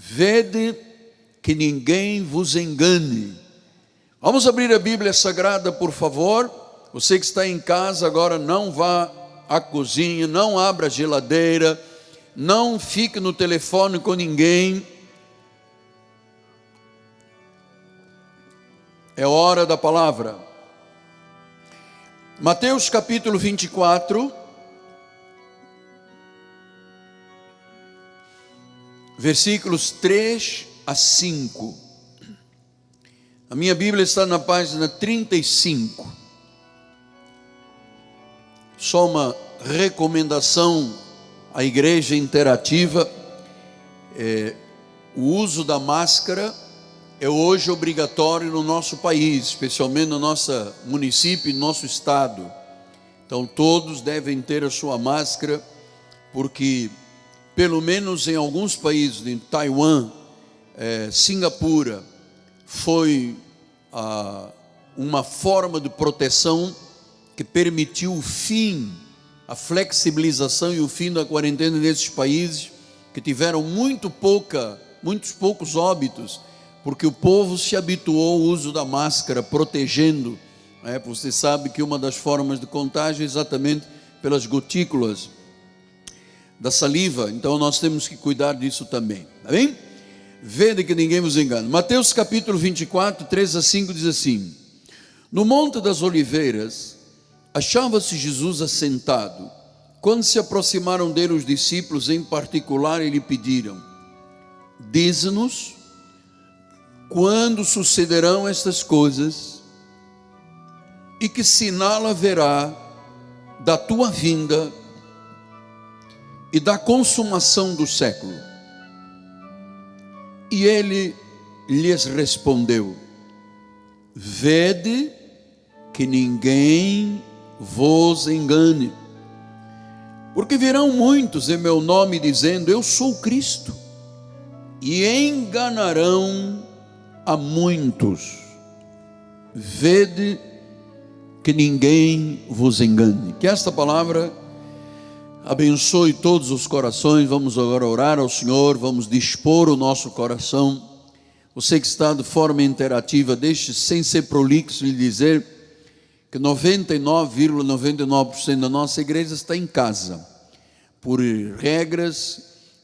Vede que ninguém vos engane. Vamos abrir a Bíblia Sagrada, por favor. Você que está em casa agora, não vá à cozinha, não abra a geladeira, não fique no telefone com ninguém. É hora da palavra. Mateus capítulo 24, versículos 3 a 5. A minha Bíblia está na página 35. Só uma recomendação à igreja interativa: o uso da máscara é hoje obrigatório no nosso país, especialmente no nosso município e no nosso estado. Então todos devem ter a sua máscara, porque pelo menos em alguns países, em Taiwan, Singapura, foi uma forma de proteção que permitiu o fim, a flexibilização e o fim da quarentena nesses países que tiveram muitos poucos óbitos, porque o povo se habituou ao uso da máscara, protegendo. Você sabe que uma das formas de contágio é exatamente pelas gotículas da saliva, então nós temos que cuidar disso também, tá bem? Vede que ninguém vos engane. Mateus capítulo 24, 3 a 5 diz assim: No Monte das Oliveiras achava-se Jesus assentado. Quando se aproximaram dele os discípulos em particular, e lhe pediram: Dize-nos quando sucederão estas coisas, e que sinal haverá da tua vinda e da consumação do século? E ele lhes respondeu: Vede que ninguém vos engane, porque virão muitos em meu nome dizendo: Eu sou Cristo, e enganarão a muitos. Vede que ninguém vos engane. Que esta palavra abençoe todos os corações. Vamos agora orar ao Senhor, vamos dispor o nosso coração. Você que está de forma interativa, deixe, sem ser prolixo, lhe dizer que 99,99% da nossa igreja está em casa. Por regras,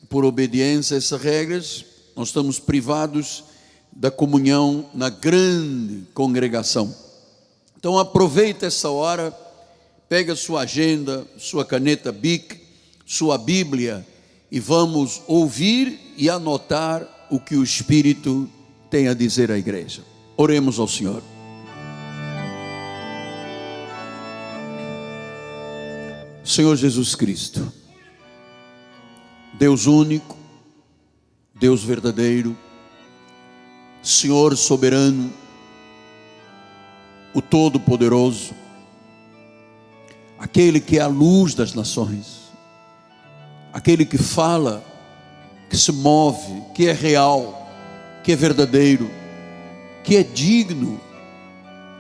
por obediência a essas regras, nós estamos privados da comunhão na grande congregação. Então aproveita essa hora, pega sua agenda, sua caneta Bic, sua Bíblia, e vamos ouvir e anotar o que o Espírito tem a dizer à igreja. Oremos ao Senhor. Senhor Jesus Cristo, Deus único, Deus verdadeiro, Senhor soberano, o Todo-Poderoso, aquele que é a luz das nações, aquele que fala, que se move, que é real, que é verdadeiro, que é digno,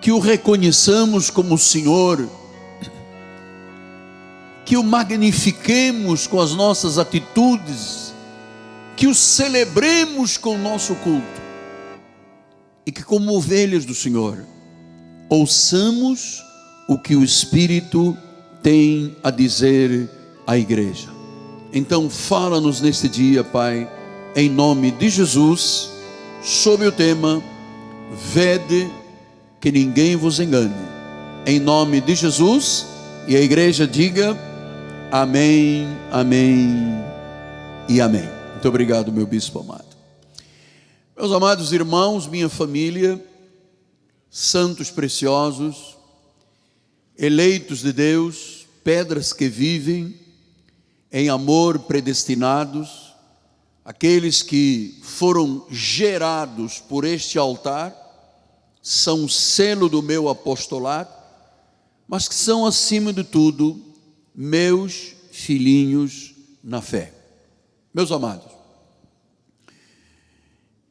que o reconheçamos como Senhor, que o magnifiquemos com as nossas atitudes, que o celebremos com o nosso culto, e que, como ovelhas do Senhor, ouçamos o que o Espírito tem a dizer à igreja. Então fala-nos neste dia, Pai, em nome de Jesus, sobre o tema: Vede que ninguém vos engane. Em nome de Jesus. E a igreja diga amém, amém e amém. Muito obrigado, meu bispo amado. Meus amados irmãos, minha família, santos preciosos, eleitos de Deus, pedras que vivem em amor, predestinados, aqueles que foram gerados por este altar, são o selo do meu apostolado, mas que são, acima de tudo, meus filhinhos na fé. Meus amados,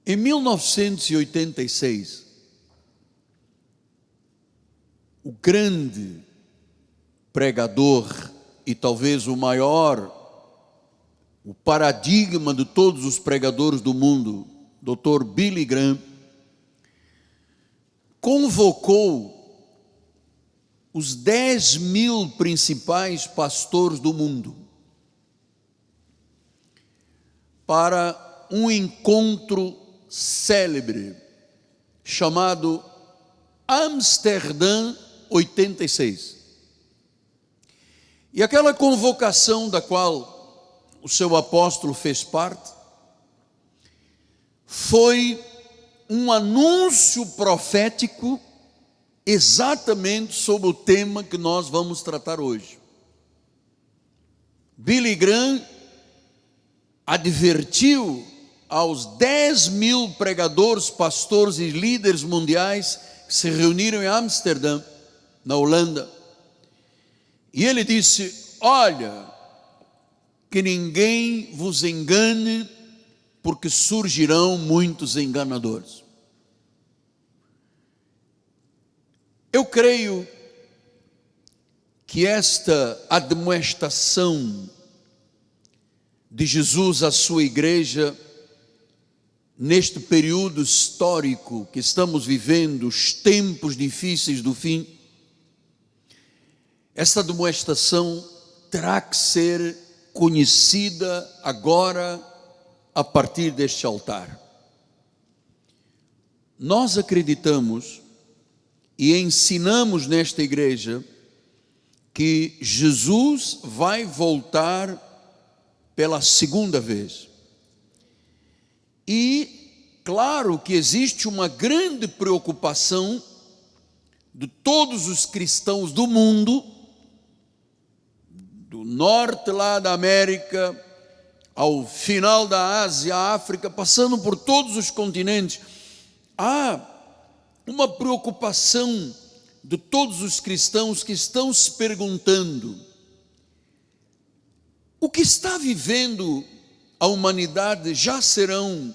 em 1986, o grande pregador e talvez o maior o paradigma de todos os pregadores do mundo, Dr. Billy Graham, convocou os 10.000 principais pastores do mundo para um encontro célebre chamado Amsterdã 86. E aquela convocação da qual o seu apóstolo fez parte foi um anúncio profético exatamente sobre o tema que nós vamos tratar hoje. Billy Graham advertiu aos 10.000 pregadores, pastores e líderes mundiais que se reuniram em Amsterdã, na Holanda, e ele disse: olha, que ninguém vos engane, porque surgirão muitos enganadores. Eu creio que esta admoestação de Jesus à sua igreja, neste período histórico que estamos vivendo, os tempos difíceis do fim, esta admoestação terá que ser conhecida agora a partir deste altar. Nós acreditamos e ensinamos nesta igreja que Jesus vai voltar pela segunda vez. E claro que existe uma grande preocupação de todos os cristãos do mundo, do norte lá da América, ao final da Ásia, África, passando por todos os continentes. Há uma preocupação de todos os cristãos que estão se perguntando: o que está vivendo a humanidade já serão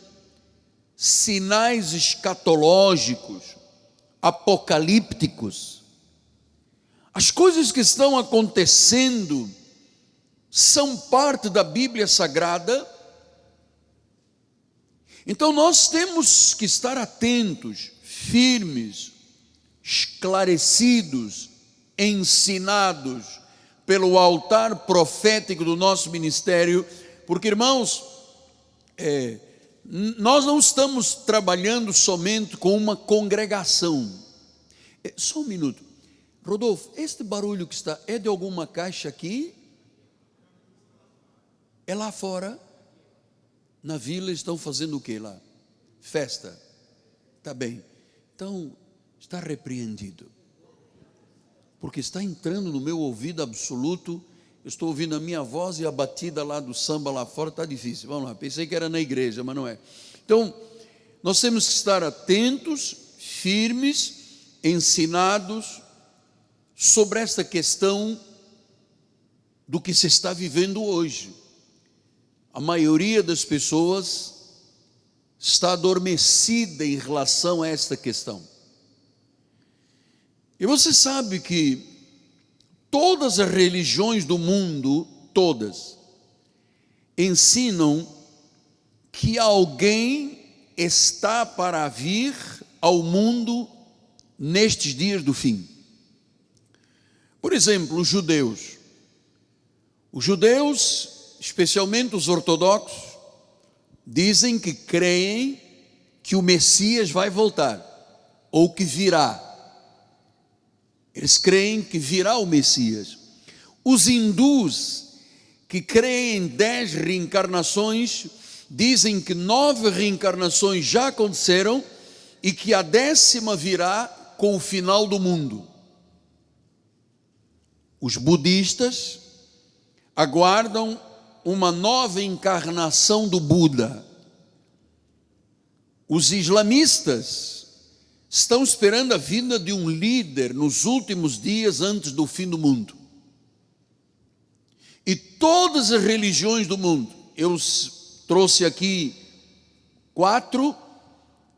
sinais escatológicos, apocalípticos? As coisas que estão acontecendo são parte da Bíblia Sagrada? Então nós temos que estar atentos, firmes, esclarecidos, ensinados pelo altar profético do nosso ministério, porque, irmãos, nós não estamos trabalhando somente com uma congregação. Só um minuto. Rodolfo, este barulho que está, é de alguma caixa aqui? É lá fora? Na vila estão fazendo o que lá? Festa. Tá bem. Então, está repreendido. Porque está entrando no meu ouvido absoluto. Eu estou ouvindo a minha voz e a batida lá do samba lá fora está difícil. Vamos lá, pensei que era na igreja, mas não é. Então, nós temos que estar atentos, firmes, ensinados sobre esta questão do que se está vivendo hoje. A maioria das pessoas está adormecida em relação a esta questão. E você sabe que todas as religiões do mundo, todas, ensinam que alguém está para vir ao mundo nestes dias do fim. Por exemplo, os judeus, especialmente os ortodoxos, dizem que creem que o Messias vai voltar, ou que virá. Eles creem que virá o Messias. Os hindus, que creem em 10 reencarnações, dizem que 9 reencarnações já aconteceram e que a 10ª virá com o final do mundo. Os budistas aguardam uma nova encarnação do Buda. Os islamistas estão esperando a vinda de um líder nos últimos dias antes do fim do mundo. E todas as religiões do mundo, eu trouxe aqui 4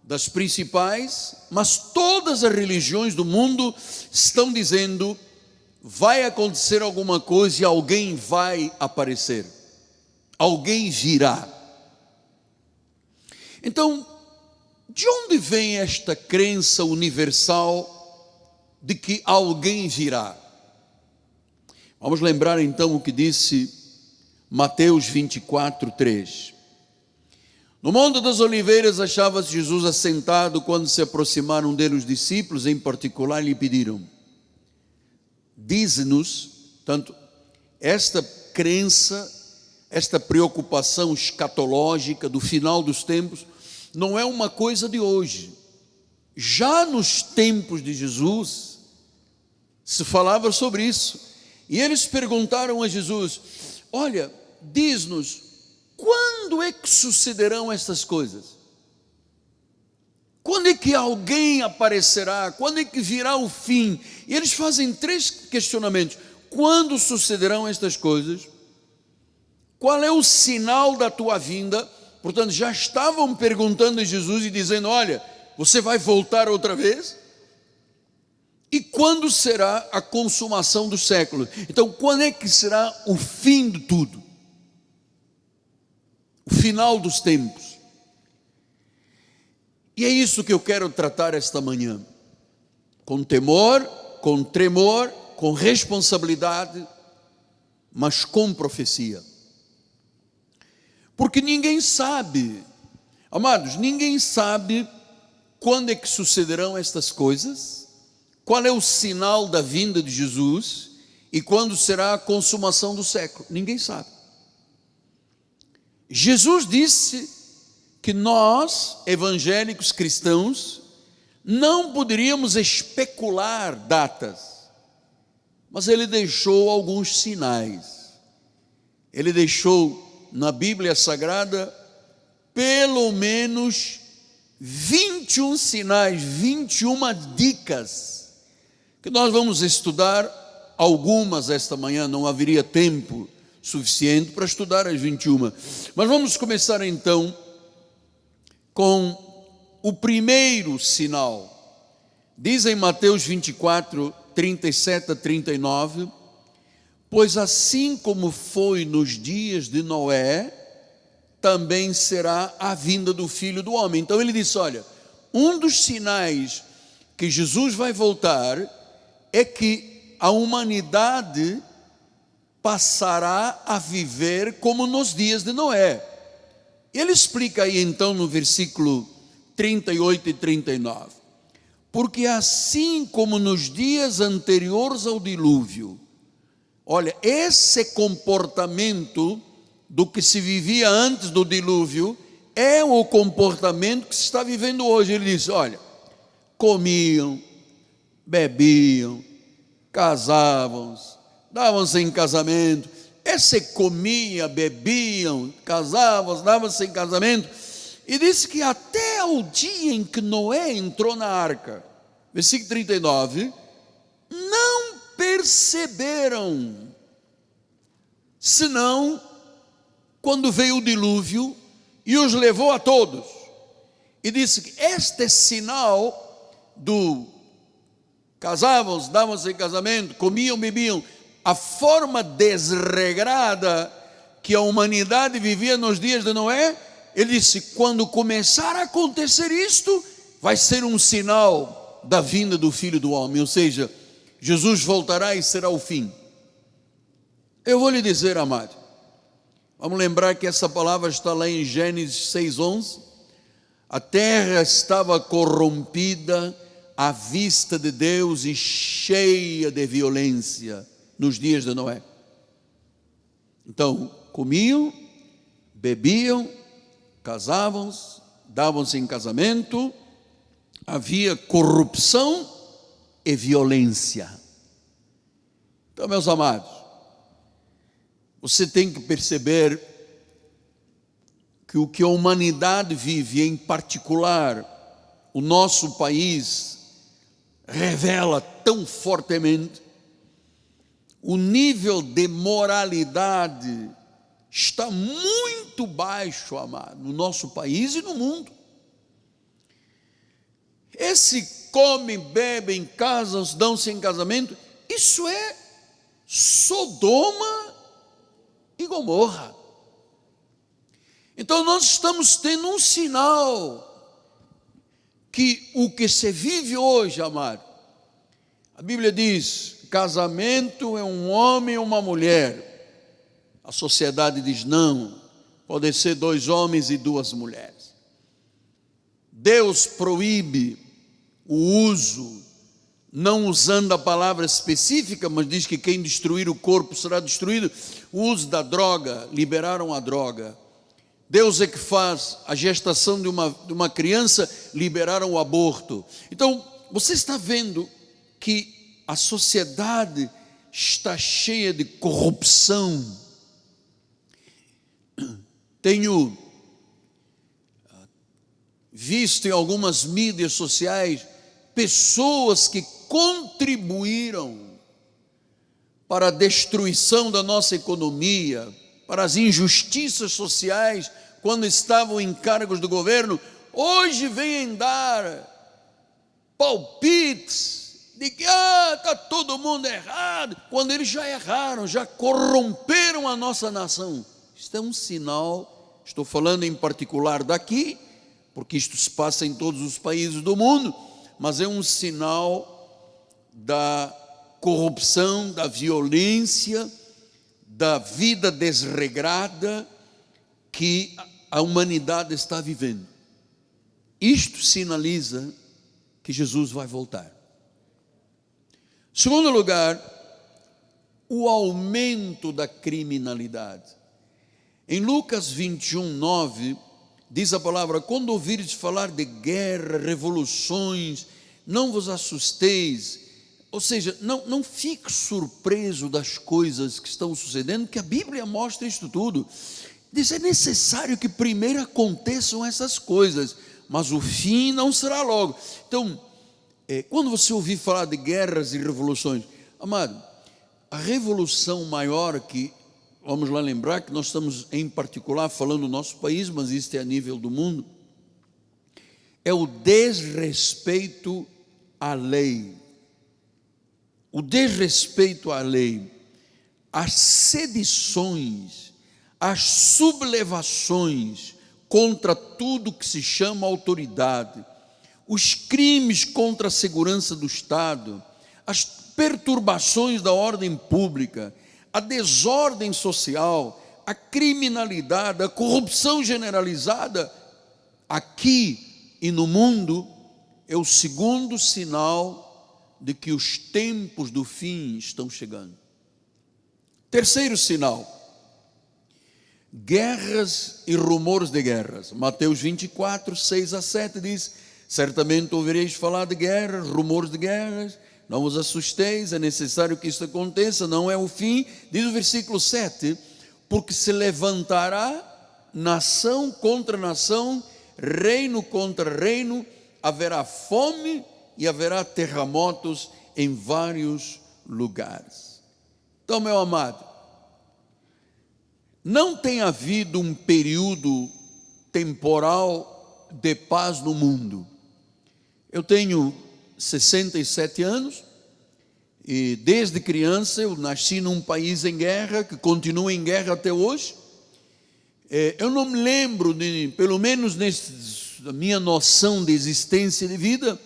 das principais, mas todas as religiões do mundo estão dizendo: vai acontecer alguma coisa e alguém vai aparecer. alguém virá. Então, de onde vem esta crença universal de que alguém virá? Vamos lembrar então o que disse Mateus 24:3. No Monte das Oliveiras achava-se Jesus assentado quando se aproximaram dele os discípulos, em particular lhe pediram: dize-nos, tanto esta crença, esta preocupação escatológica do final dos tempos, não é uma coisa de hoje. Já nos tempos de Jesus se falava sobre isso. E eles perguntaram a Jesus: olha, diz-nos, quando é que sucederão estas coisas? Quando é que alguém aparecerá? Quando é que virá o fim? E eles fazem 3 questionamentos. Quando sucederão estas coisas? Qual é o sinal da tua vinda? Portanto, já estavam perguntando a Jesus e dizendo: olha, você vai voltar outra vez? E quando será a consumação dos séculos? Então, quando é que será o fim de tudo? O final dos tempos. E é isso que eu quero tratar esta manhã. Com temor, com tremor, com responsabilidade, mas com profecia. Porque ninguém sabe, amados, ninguém sabe quando é que sucederão estas coisas, qual é o sinal da vinda de Jesus e quando será a consumação do século. Ninguém sabe. Jesus disse que nós, evangélicos cristãos, não poderíamos especular datas, mas ele deixou alguns sinais. Ele deixou na Bíblia Sagrada pelo menos 21 sinais, 21 dicas, que nós vamos estudar algumas esta manhã. Não haveria tempo suficiente para estudar as 21, mas vamos começar então com o primeiro sinal. Diz em Mateus 24, 37 a 39, pois assim como foi nos dias de Noé, também será a vinda do Filho do Homem. Então ele disse: olha, um dos sinais que Jesus vai voltar é que a humanidade passará a viver como nos dias de Noé. Ele explica aí então no versículo 38 e 39. Porque assim como nos dias anteriores ao dilúvio, olha, esse comportamento do que se vivia antes do dilúvio é o comportamento que se está vivendo hoje. Ele diz: olha, comiam, bebiam, casavam-se, davam-se em casamento. Esse comia, bebiam, casavam-se, davam-se em casamento. E disse que até o dia em que Noé entrou na arca, versículo 39, não perceberam, senão quando veio o dilúvio e os levou a todos. E disse que este sinal do casavam-se, davam-se em casamento, comiam, bebiam, a forma desregrada que a humanidade vivia nos dias de Noé, ele disse: quando começar a acontecer isto, vai ser um sinal da vinda do Filho do Homem, ou seja, Jesus voltará e será o fim. Eu vou lhe dizer, amado, vamos lembrar que essa palavra está lá em Gênesis 6:11, a terra estava corrompida à vista de Deus e cheia de violência nos dias de Noé. Então, comiam, bebiam, casavam-se, davam-se em casamento, havia corrupção e violência. Então, meus amados, você tem que perceber que o que a humanidade vive, em particular o nosso país, revela tão fortemente. O nível de moralidade está muito baixo, amado, no nosso país e no mundo. Esse come, bebem, casam-se, dão-se em casamento, isso é Sodoma e Gomorra. Então nós estamos tendo um sinal que o que se vive hoje, amado, a Bíblia diz, casamento é um homem e uma mulher. A sociedade diz não, pode ser 2 homens e 2 mulheres. Deus proíbe o uso, não usando a palavra específica, mas diz que quem destruir o corpo será destruído. O uso da droga, liberaram a droga. Deus é que faz a gestação de uma criança, liberaram o aborto. Então, você está vendo que a sociedade está cheia de corrupção. Tenho visto em algumas mídias sociais pessoas que contribuíram para a destruição da nossa economia, para as injustiças sociais, quando estavam em cargos do governo, hoje vêm dar palpites de que está todo mundo errado, quando eles já erraram, já corromperam a nossa nação. Isto é um sinal, estou falando em particular daqui, porque isto se passa em todos os países do mundo, mas é um sinal da corrupção, da violência, da vida desregrada que a humanidade está vivendo. Isto sinaliza que Jesus vai voltar. Segundo lugar, o aumento da criminalidade. Em Lucas 21, 9, diz a palavra: quando ouvires falar de guerra, revoluções, não vos assusteis. Ou seja, não fique surpreso das coisas que estão sucedendo, que a Bíblia mostra isto tudo. Diz, é necessário que primeiro aconteçam essas coisas, mas o fim não será logo. Então, quando você ouvir falar de guerras e revoluções, amado, a revolução maior que, vamos lá lembrar que nós estamos em particular falando do nosso país, mas isso é a nível do mundo, é o desrespeito à lei. O desrespeito à lei, as sedições, as sublevações contra tudo que se chama autoridade, os crimes contra a segurança do Estado, as perturbações da ordem pública, a desordem social, a criminalidade, a corrupção generalizada, aqui e no mundo, é o segundo sinal de que os tempos do fim estão chegando. Terceiro sinal, guerras e rumores de guerras. Mateus 24, 6 a 7 diz: certamente ouvireis falar de guerras, rumores de guerras, não vos assusteis, é necessário que isso aconteça, não é o fim. Diz o versículo 7, porque se levantará nação contra nação, reino contra reino, haverá fome e haverá terremotos em vários lugares. Então, meu amado, não tem havido um período temporal de paz no mundo. Eu tenho 67 anos e desde criança eu nasci num país em guerra, que continua em guerra até hoje. Eu não me lembro, pelo menos na minha noção de existência de vida,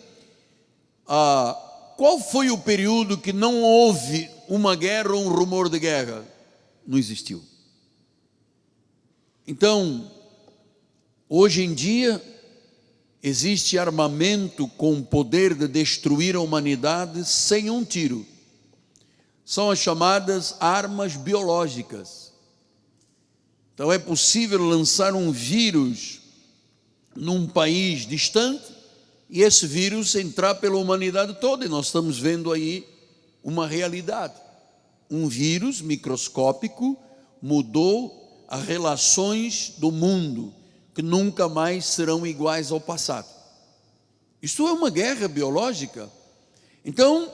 qual foi o período que não houve uma guerra ou um rumor de guerra? Não existiu. Então, hoje em dia, existe armamento com o poder de destruir a humanidade sem um tiro. São as chamadas armas biológicas. Então é possível lançar um vírus num país distante e esse vírus entrar pela humanidade toda. E nós estamos vendo aí uma realidade. Um vírus microscópico mudou as relações do mundo, que nunca mais serão iguais ao passado. Isto é uma guerra biológica. Então,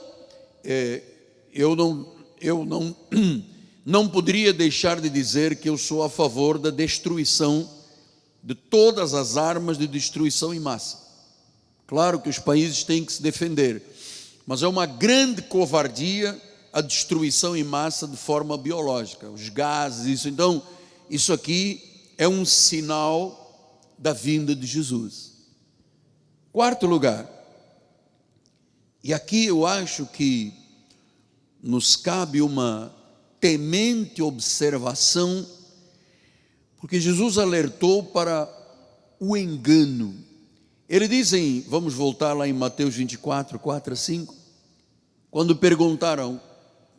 eu não poderia deixar de dizer que eu sou a favor da destruição de todas as armas de destruição em massa. Claro que os países têm que se defender, mas é uma grande covardia a destruição em massa de forma biológica, os gases, isso. Então, isso aqui é um sinal da vinda de Jesus. Quarto lugar, e aqui eu acho que nos cabe uma temente observação, porque Jesus alertou para o engano. Ele diz vamos voltar lá em Mateus 24, 4 a 5, quando perguntaram,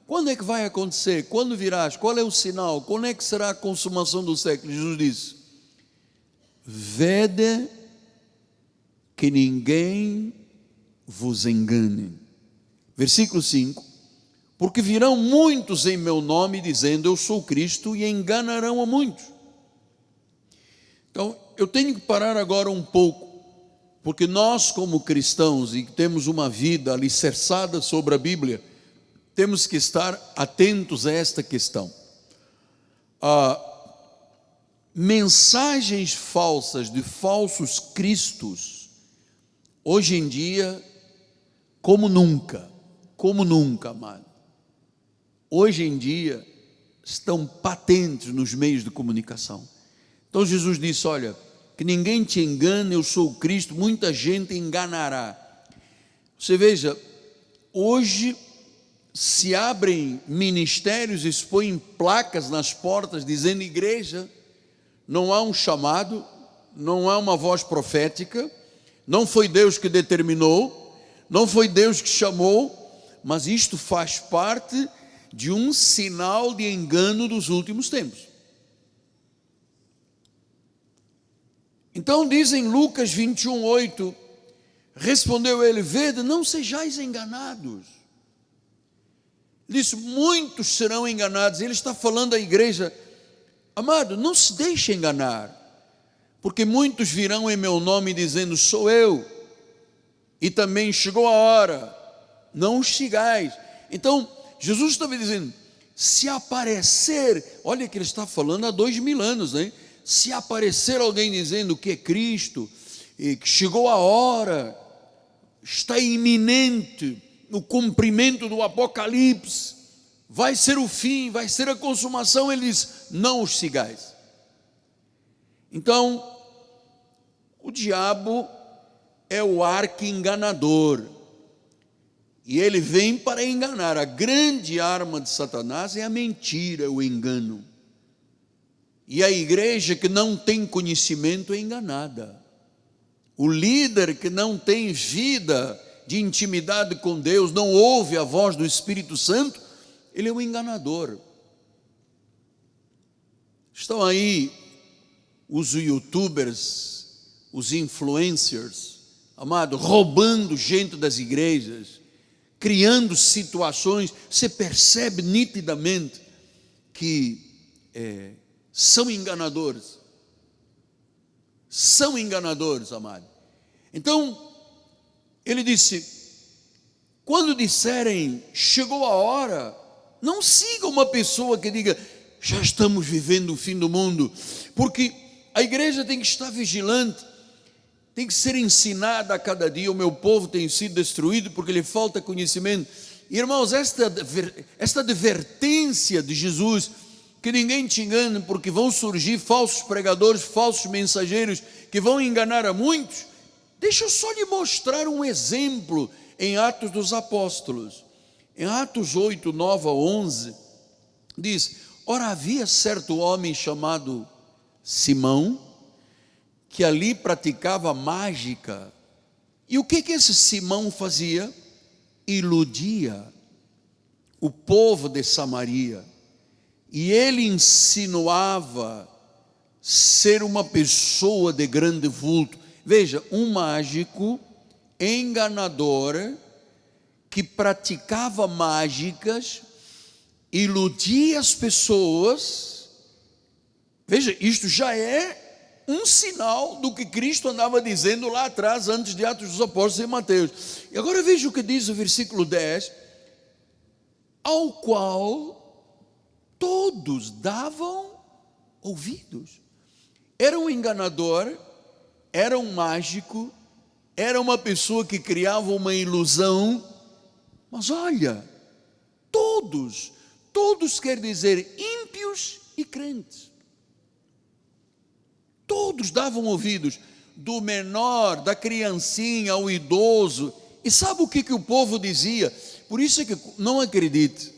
quando é que vai acontecer? Quando virás? Qual é o sinal? Quando é que será a consumação do século? Jesus disse, vede que ninguém vos engane. Versículo 5, porque virão muitos em meu nome dizendo, eu sou Cristo, e enganarão a muitos. Então, eu tenho que parar agora um pouco, porque nós como cristãos, e que temos uma vida alicerçada sobre a Bíblia, temos que estar atentos a esta questão. Mensagens falsas de falsos cristos, hoje em dia, como nunca, amado. Hoje em dia, estão patentes nos meios de comunicação. Então Jesus disse, olha, que ninguém te engane, eu sou o Cristo, muita gente enganará. Você veja, hoje se abrem ministérios e se põem placas nas portas dizendo igreja, não há um chamado, não há uma voz profética, não foi Deus que determinou, não foi Deus que chamou, mas isto faz parte de um sinal de engano dos últimos tempos. Então diz em Lucas 21, 8, respondeu ele, vede, não sejais enganados. Ele disse, muitos serão enganados. Ele está falando à igreja, amado, não se deixe enganar, porque muitos virão em meu nome dizendo, sou eu, e também chegou a hora, não os sigais. Então, Jesus estava dizendo, se aparecer, olha que ele está falando há 2000 anos, né? Se aparecer alguém dizendo que é Cristo, e que chegou a hora, está iminente o cumprimento do Apocalipse, vai ser o fim, vai ser a consumação, ele diz, não os sigais. Então, o diabo é o arqui-enganador, e ele vem para enganar. A grande arma de Satanás é a mentira, o engano. E a igreja que não tem conhecimento é enganada. O líder que não tem vida de intimidade com Deus, não ouve a voz do Espírito Santo, ele é um enganador. Estão aí os youtubers, os influencers, amado, roubando gente das igrejas, criando situações, você percebe nitidamente que são enganadores, amado. Então, ele disse, quando disserem, chegou a hora, não siga uma pessoa que diga, já estamos vivendo o fim do mundo, porque a igreja tem que estar vigilante, tem que ser ensinada a cada dia. O meu povo tem sido destruído porque lhe falta conhecimento. Irmãos, esta advertência de Jesus, que ninguém te engane, porque vão surgir falsos pregadores, falsos mensageiros, que vão enganar a muitos. Deixa eu só lhe mostrar um exemplo em Atos dos Apóstolos. Em Atos 8, 9 a 11, diz, ora havia certo homem chamado Simão, que ali praticava mágica. E o que esse Simão fazia? Iludia o povo de Samaria. E ele insinuava ser uma pessoa de grande vulto. Veja, um mágico enganador que praticava mágicas, iludia as pessoas. Veja, isto já é um sinal do que Cristo andava dizendo lá atrás, antes de Atos dos Apóstolos e Mateus. E agora veja o que diz o versículo 10, ao qual todos davam ouvidos. Era um enganador, era um mágico, era uma pessoa que criava uma ilusão, mas olha, todos quer dizer ímpios e crentes. Todos davam ouvidos, do menor, da criancinha ao idoso. E sabe o que o povo dizia? Por isso é que não acredite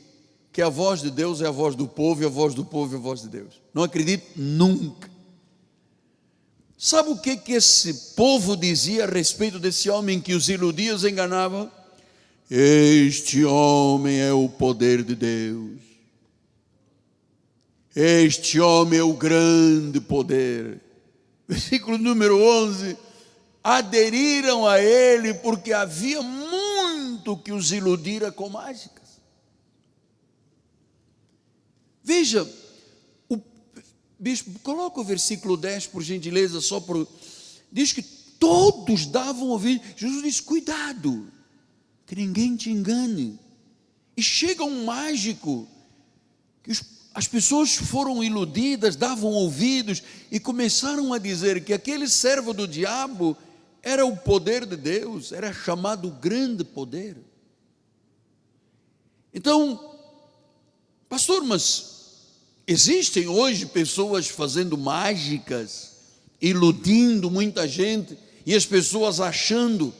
que a voz de Deus é a voz do povo, e a voz do povo é a voz de Deus. Não acredite nunca. Sabe o que esse povo dizia a respeito desse homem que os iludia, os enganava? Este homem é o poder de Deus. Este homem é o grande poder. Versículo número 11. Aderiram a ele porque havia muito que os iludira com mágicas. Veja, bispo, coloca o versículo 10, por gentileza, diz que todos davam ouvido. Jesus diz, cuidado, que ninguém te engane. E chega um mágico, que as pessoas foram iludidas, davam ouvidos, e começaram a dizer que aquele servo do diabo era o poder de Deus, era chamado grande poder. Então, pastor, mas existem hoje pessoas fazendo mágicas, iludindo muita gente, e as pessoas achando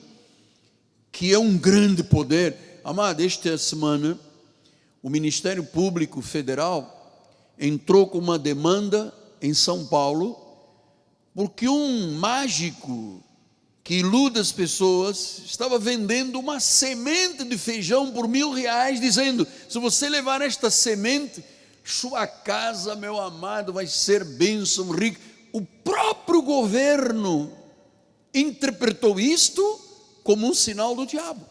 que é um grande poder. Amado, esta semana, o Ministério Público Federal entrou com uma demanda em São Paulo, porque um mágico que ilude as pessoas estava vendendo uma semente de feijão por R$1.000, dizendo, se você levar esta semente, sua casa, meu amado, vai ser bênção, rico. O próprio governo interpretou isto como um sinal do diabo.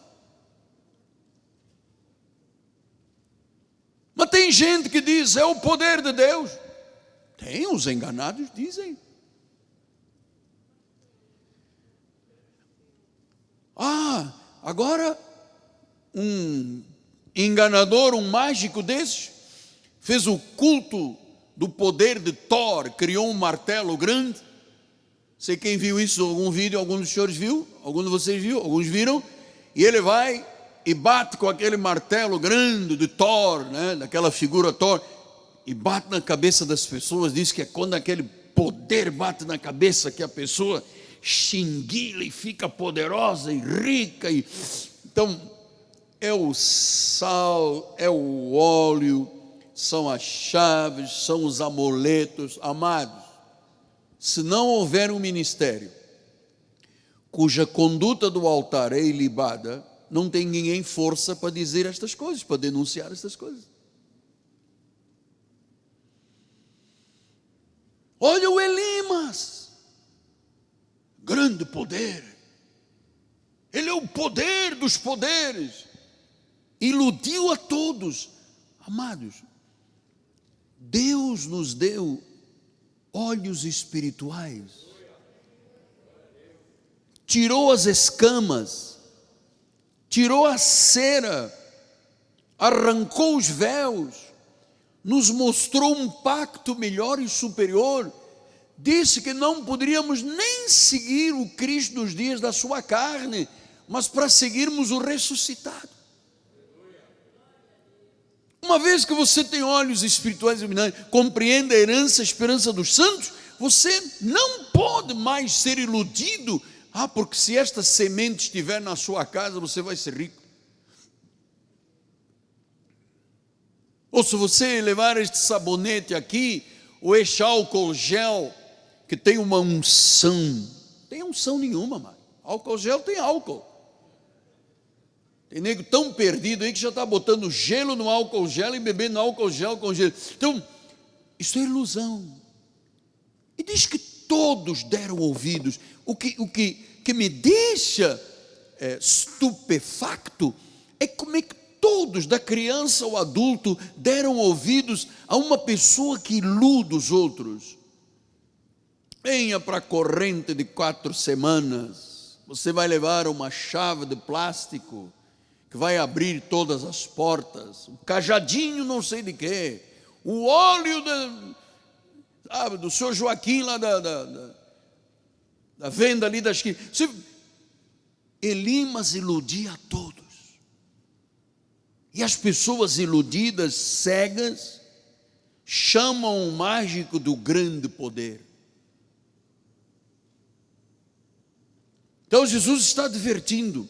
Mas tem gente que diz, é o poder de Deus. Tem, os enganados dizem. Agora, um enganador, um mágico desses, fez o culto do poder de Thor, criou um martelo grande. Sei quem viu isso, algum vídeo, algum dos senhores viu, algum de vocês viu, alguns viram, e ele vai e bate com aquele martelo grande de Thor, né, daquela figura Thor, e bate na cabeça das pessoas. Diz que é quando aquele poder bate na cabeça que a pessoa xinguila e fica poderosa e rica. Então, é o sal, é o óleo, são as chaves, são os amuletos. Amados, se não houver um ministério cuja conduta do altar é ilibada, não tem ninguém força para dizer estas coisas, para denunciar estas coisas. Olha o Elimas, grande poder, ele é o poder dos poderes, iludiu a todos. Amados, Deus nos deu olhos espirituais, tirou as escamas, tirou a cera, arrancou os véus, nos mostrou um pacto melhor e superior. Disse que não poderíamos nem seguir o Cristo nos dias da sua carne, mas para seguirmos o ressuscitado. Uma vez que você tem olhos espirituais iluminados, compreende a herança, a esperança dos santos, você não pode mais ser iludido. Porque se esta semente estiver na sua casa, você vai ser rico. Ou se você levar este sabonete aqui, ou este álcool gel, que tem uma unção. Não tem unção nenhuma, mano. Álcool gel tem álcool. Tem nego tão perdido aí que já está botando gelo no álcool gel e bebendo álcool gel com gelo. Então, isso é ilusão. E diz que todos deram ouvidos. O que me deixa estupefacto é como é que todos, da criança ao adulto, deram ouvidos a uma pessoa que ilude os outros. Venha para a corrente de 4 semanas, você vai levar uma chave de plástico que vai abrir todas as portas, um cajadinho não sei de quê, o óleo do senhor Joaquim lá da venda ali da esquina. Elimas iludia a todos. E as pessoas iludidas, cegas, chamam o mágico do grande poder. Então Jesus está advertindo.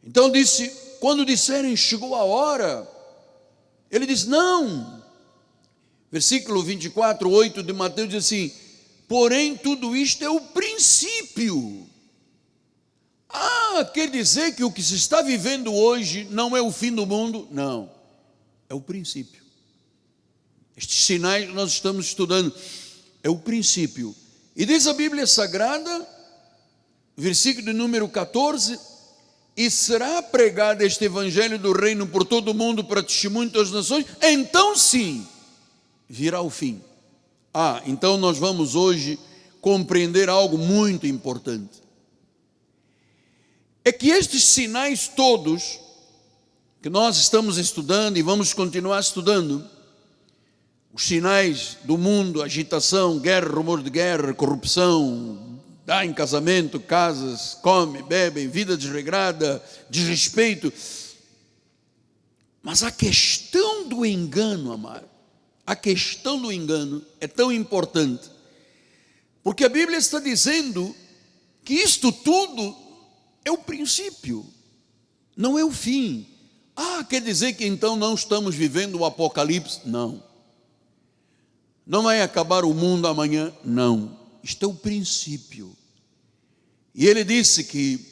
Então disse, quando disserem chegou a hora, ele diz não. Versículo 24, 8 de Mateus diz assim, porém tudo isto é o princípio. Quer dizer que o que se está vivendo hoje não é o fim do mundo? Não, é o princípio. Estes sinais que nós estamos estudando é o princípio. E diz a Bíblia Sagrada, versículo de número 14, e será pregado este evangelho do reino por todo o mundo para testemunho das nações, então sim, virá o fim. Então nós vamos hoje compreender algo muito importante. É que estes sinais todos, que nós estamos estudando e vamos continuar estudando, os sinais do mundo, agitação, guerra, rumor de guerra, corrupção, dá em casamento, casas, come, bebem, vida desregrada, desrespeito. Mas a questão do engano, amado, a questão do engano é tão importante, porque a Bíblia está dizendo que isto tudo é o princípio, não é o fim. Quer dizer que então não estamos vivendo o apocalipse? Não. Não vai acabar o mundo amanhã? Não. Isto é o princípio. E ele disse que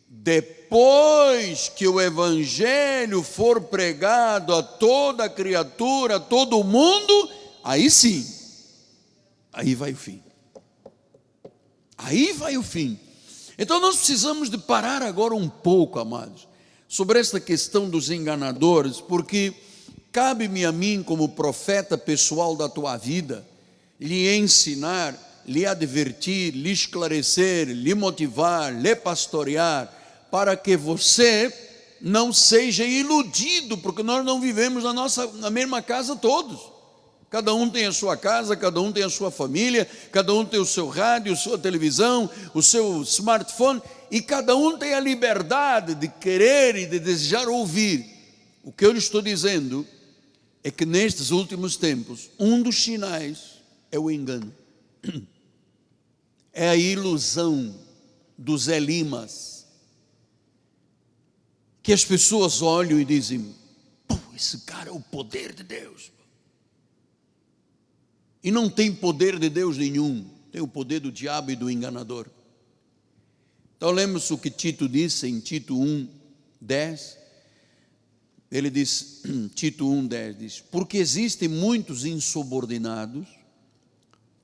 depois que o evangelho for pregado a toda criatura, a todo mundo, aí sim, aí vai o fim. Aí vai o fim. Então nós precisamos de parar agora um pouco, amados, sobre esta questão dos enganadores, porque cabe-me a mim, como profeta pessoal da tua vida, lhe ensinar, lhe advertir, lhe esclarecer, lhe motivar, lhe pastorear, para que você não seja iludido, porque nós não vivemos na mesma casa todos. Cada um tem a sua casa, cada um tem a sua família, cada um tem o seu rádio, a sua televisão, o seu smartphone, e cada um tem a liberdade de querer e de desejar ouvir. O que eu lhe estou dizendo é que nestes últimos tempos, um dos sinais é o engano. É a ilusão dos Elimas, que as pessoas olham e dizem, esse cara é o poder de Deus. E não tem poder de Deus nenhum, tem o poder do diabo e do enganador. Então lembra-se o que Tito disse em Tito 1:10. Ele diz, Tito 1:10 diz, porque existem muitos insubordinados,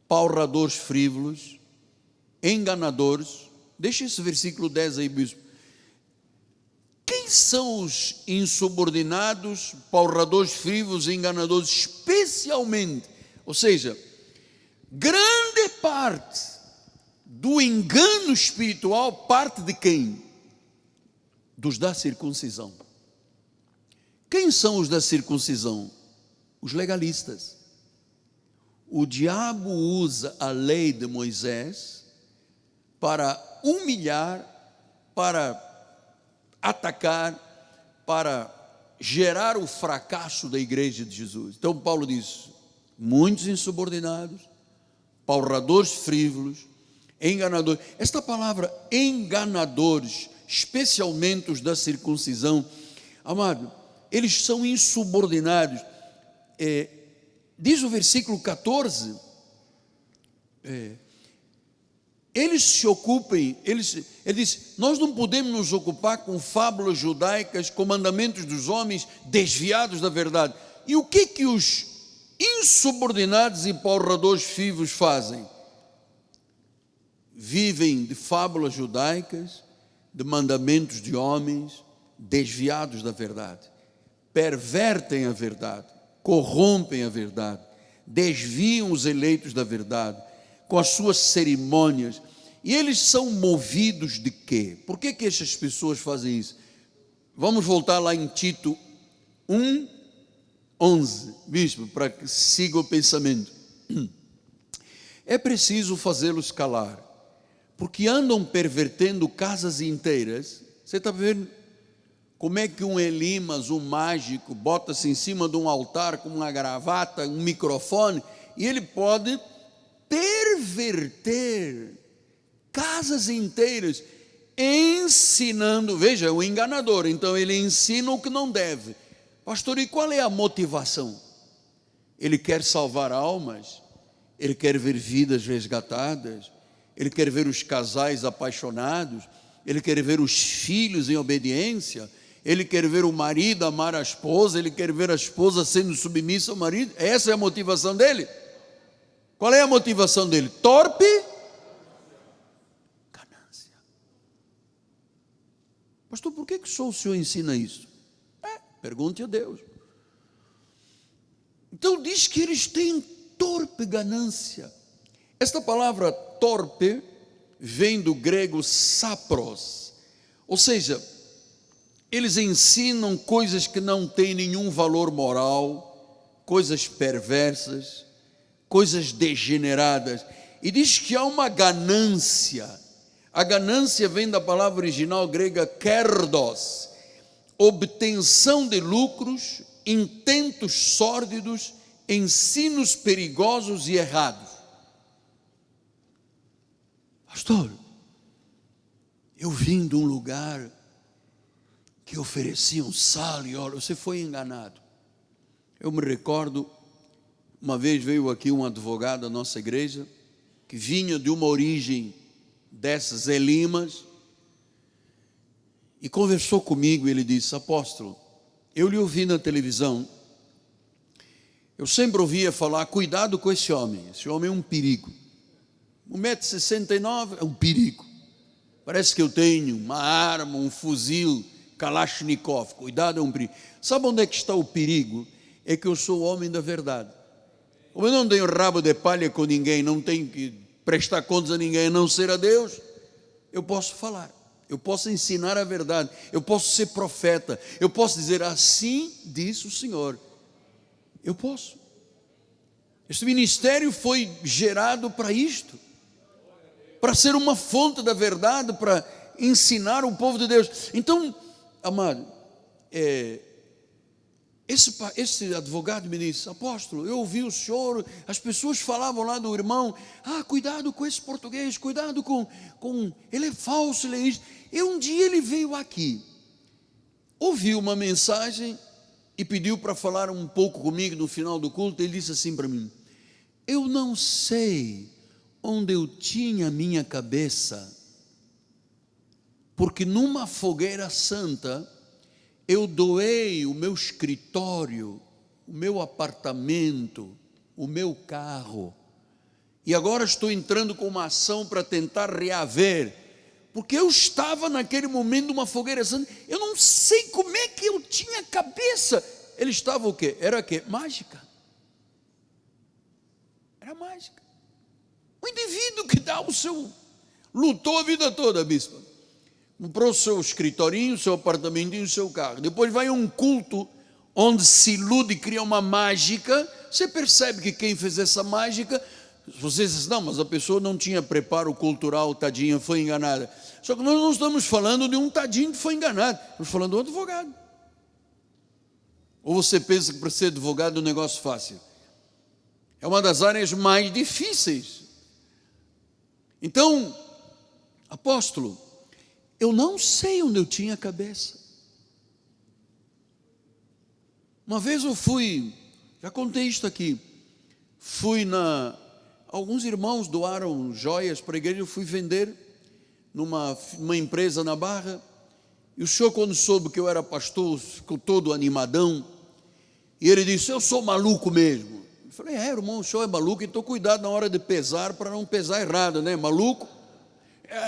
palradores frívolos, enganadores. Deixa esse versículo 10 aí, bispo. Quem são os insubordinados, palradores frívolos e enganadores? Especialmente, ou seja, grande parte do engano espiritual parte de quem? Dos da circuncisão. Quem são os da circuncisão? Os legalistas. O diabo usa a lei de Moisés para humilhar, para atacar, para gerar o fracasso da igreja de Jesus. Então Paulo diz, muitos insubordinados, palradores frívolos, enganadores. Esta palavra enganadores, especialmente os da circuncisão, amado, eles são insubordinados. Diz o versículo 14, eles se ocupem, ele diz, nós não podemos nos ocupar com fábulas judaicas, com mandamentos dos homens desviados da verdade. E o que os insubordinados e palradores frívolos fazem? Vivem de fábulas judaicas, de mandamentos de homens, desviados da verdade, pervertem a verdade, corrompem a verdade, desviam os eleitos da verdade, com as suas cerimônias. E eles são movidos de quê? Por que essas pessoas fazem isso? Vamos voltar lá em Tito 1:11, bispo, para que siga o pensamento. É preciso fazê-los calar, porque andam pervertendo casas inteiras. Você está vendo como é que um Elimas, um mágico, bota-se em cima de um altar com uma gravata, um microfone, e ele pode perverter casas inteiras ensinando. Veja, é o enganador, então ele ensina o que não deve. Pastor, e qual é a motivação? Ele quer salvar almas, ele quer ver vidas resgatadas, ele quer ver os casais apaixonados, ele quer ver os filhos em obediência, ele quer ver o marido amar a esposa, ele quer ver a esposa sendo submissa ao marido. Essa é a motivação dele. Qual é a motivação dele? Torpe? Ganância. Pastor, por que só o senhor ensina isso? Pergunte a Deus. Então diz que eles têm torpe ganância. Esta palavra torpe vem do grego sapros, ou seja, eles ensinam coisas que não têm nenhum valor moral, coisas perversas, coisas degeneradas, e diz que há uma ganância. A ganância vem da palavra original grega kerdos, obtenção de lucros, intentos sórdidos, ensinos perigosos e errados. Pastor, eu vim de um lugar que ofereciam sal e óleo. Você foi enganado. Eu me recordo, uma vez veio aqui um advogado da nossa igreja, que vinha de uma origem dessas elimas, e conversou comigo. Ele disse: apóstolo, eu lhe ouvi na televisão, eu sempre ouvia falar, cuidado com esse homem é um perigo. 1,69 m é um perigo. Parece que eu tenho uma arma, um fuzil Kalashnikov. Cuidado, é um perigo. Sabe onde é que está o perigo? É que eu sou o homem da verdade. Como eu não tenho rabo de palha com ninguém, não tenho que prestar contas a ninguém, a não ser a Deus, eu posso falar, eu posso ensinar a verdade, eu posso ser profeta, eu posso dizer, assim diz o Senhor. Eu posso. Este ministério foi gerado para isto, para ser uma fonte da verdade, para ensinar o povo de Deus. Então, amado, esse advogado me disse: apóstolo, eu ouvi o senhor, as pessoas falavam lá do irmão, cuidado com esse português, cuidado com ele é falso, ele é isso. E um dia ele veio aqui, ouviu uma mensagem e pediu para falar um pouco comigo no final do culto. Ele disse assim para mim: eu não sei onde eu tinha a minha cabeça, porque numa fogueira santa eu doei o meu escritório, o meu apartamento, o meu carro, e agora estou entrando com uma ação para tentar reaver, porque eu estava naquele momento numa fogueira santa. Eu não sei como é que eu tinha cabeça. Ele estava o quê? Era o quê? Mágica. Era mágica. O indivíduo que dá o seu, lutou a vida toda, bispo, comprou o seu escritorinho, o seu apartamentinho, o seu carro, depois vai a um culto onde se ilude e cria uma mágica. Você percebe que quem fez essa mágica, você diz: não, mas a pessoa não tinha preparo cultural, tadinha, foi enganada. Só que nós não estamos falando de um tadinho que foi enganado, estamos falando de um advogado. Ou você pensa que para ser advogado é um negócio fácil? É uma das áreas mais difíceis. Então, apóstolo, eu não sei onde eu tinha a cabeça. Uma vez eu fui, já contei isto aqui, alguns irmãos doaram joias para a igreja, eu fui vender numa empresa na Barra, e o senhor, quando soube que eu era pastor, ficou todo animadão, e ele disse: eu sou maluco mesmo. Eu falei: irmão, o senhor é maluco, então cuidado na hora de pesar, para não pesar errado, né? Maluco?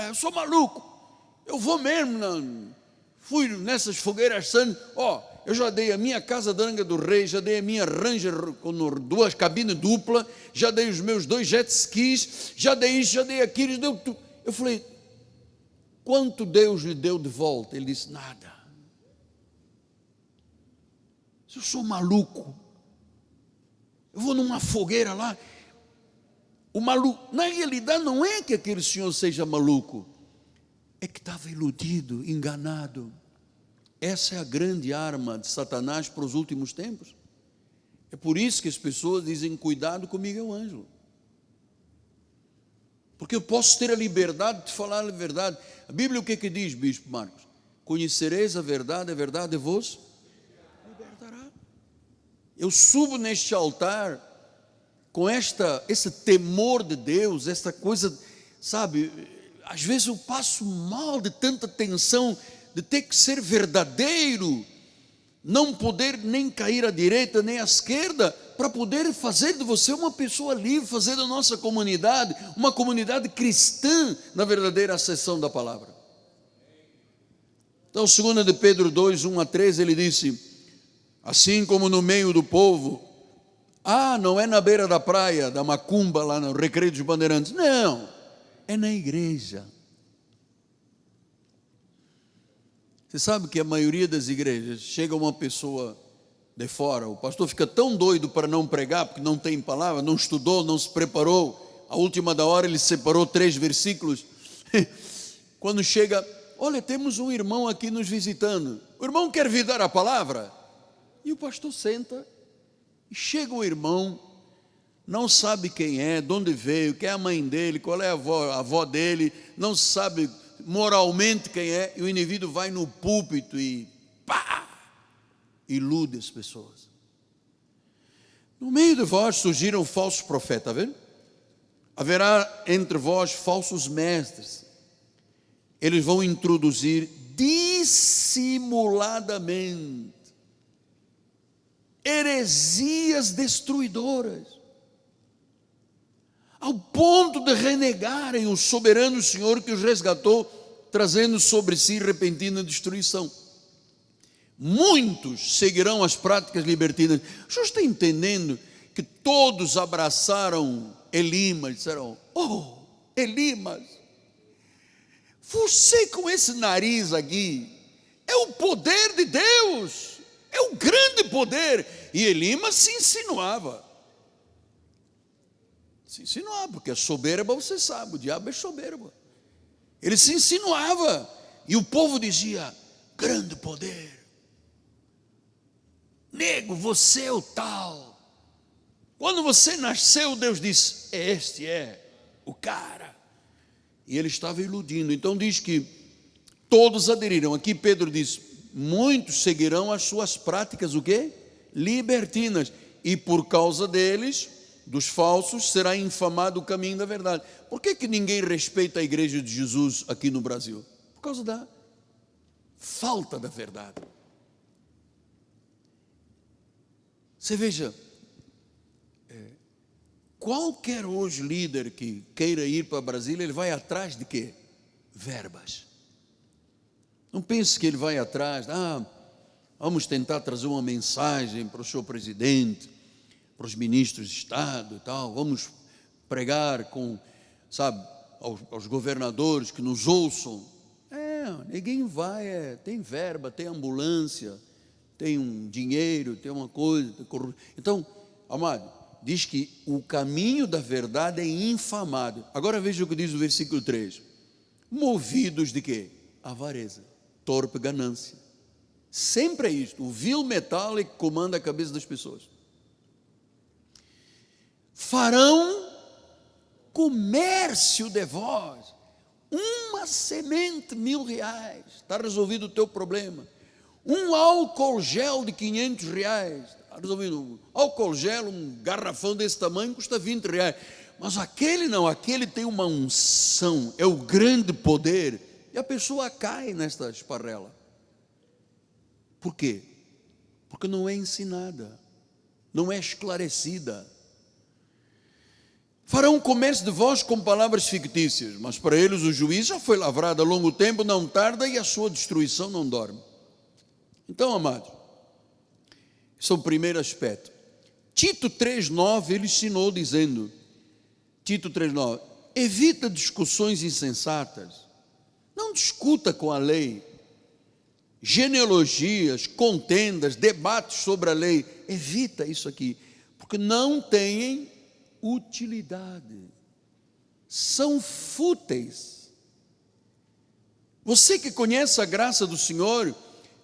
Eu sou maluco, eu vou mesmo, fui nessas fogueiras santas. Eu já dei a minha casa da Angra do Rei, já dei a minha Ranger com 2 cabines duplas, já dei os meus 2 jet skis, já dei isso, já dei aquilo, deu tudo. Eu falei: quanto Deus lhe deu de volta? Ele disse: nada. Eu sou maluco, eu vou numa fogueira lá. O maluco, na realidade, não é que aquele senhor seja maluco, é que estava iludido, enganado. Essa é a grande arma de Satanás para os últimos tempos. É por isso que as pessoas dizem: cuidado comigo, é um anjo. Porque eu posso ter a liberdade de falar a verdade. A Bíblia o que diz, Bispo Marcos? Conhecereis a verdade vos libertará. Eu subo neste altar com esse temor de Deus, essa coisa, sabe, às vezes eu passo mal de tanta tensão, de ter que ser verdadeiro, não poder nem cair à direita nem à esquerda, para poder fazer de você uma pessoa livre, fazer da nossa comunidade uma comunidade cristã na verdadeira acessão da palavra. Então 2 de Pedro 2, 1 a 3, ele disse, assim como no meio do povo, não é na beira da praia, da macumba, lá no Recreio dos Bandeirantes, não, é na igreja. Você sabe que a maioria das igrejas, chega uma pessoa de fora, o pastor fica tão doido para não pregar, porque não tem palavra, não estudou, não se preparou, a última da hora ele separou 3 versículos, quando chega, olha, temos um irmão aqui nos visitando, o irmão quer vir dar a palavra, e o pastor senta, e chega o irmão, não sabe quem é, de onde veio, quem é a mãe dele, qual é a avó dele, não sabe moralmente quem é, e o indivíduo vai no púlpito e ilude as pessoas. No meio de vós surgiram falsos profetas, está vendo? Haverá entre vós falsos mestres, eles vão introduzir dissimuladamente heresias destruidoras, ao ponto de renegarem o soberano Senhor que os resgatou, trazendo sobre si repentina destruição. Muitos seguirão as práticas libertinas. O senhor está entendendo que todos abraçaram Elimas, disseram, Elimas, você com esse nariz aqui, é o poder de Deus, é o grande poder. E Elimas se insinuava, porque é soberba, você sabe, o diabo é soberbo. Ele se insinuava, e o povo dizia, grande poder, nego, você é o tal. Quando você nasceu, Deus disse, este é o cara. E ele estava iludindo. Então diz que todos aderiram. Aqui Pedro diz, muitos seguirão as suas práticas, o quê? Libertinas. E por causa deles, dos falsos, será infamado o caminho da verdade. Por que ninguém respeita a igreja de Jesus aqui no Brasil? Por causa da falta da verdade. Você veja, qualquer hoje líder que queira ir para Brasília, ele vai atrás de quê? Verbas. Não pense que ele vai atrás, vamos tentar trazer uma mensagem para o senhor presidente, para os ministros de Estado e tal, vamos pregar com, sabe, aos governadores que nos ouçam. Ninguém vai, tem verba, tem ambulância, tem um dinheiro, tem uma coisa. Então, amado, diz que o caminho da verdade é infamado. Agora veja o que diz o versículo 3. Movidos de quê? Avareza, torpe ganância. Sempre é isto, o vil metal é que comanda a cabeça das pessoas. Farão comércio de vós, uma semente, R$1.000, está resolvido o teu problema. Um álcool gel de R$500, está resolvido. Um álcool gel, um garrafão desse tamanho custa R$20. Mas aquele não, aquele tem uma unção, é o grande poder, e a pessoa cai nesta esparrela. Por quê? Porque não é ensinada, não é esclarecida. Farão comércio de vós com palavras fictícias, mas para eles o juízo já foi lavrado há longo tempo, não tarda, e a sua destruição não dorme. Então, amados, esse é o primeiro aspecto. Tito 3,9, ele ensinou dizendo, Tito 3,9, evita discussões insensatas, não discuta com a lei, genealogias, contendas, debates sobre a lei, evita isso aqui, porque não têm utilidade, são fúteis. Você que conhece a graça do Senhor,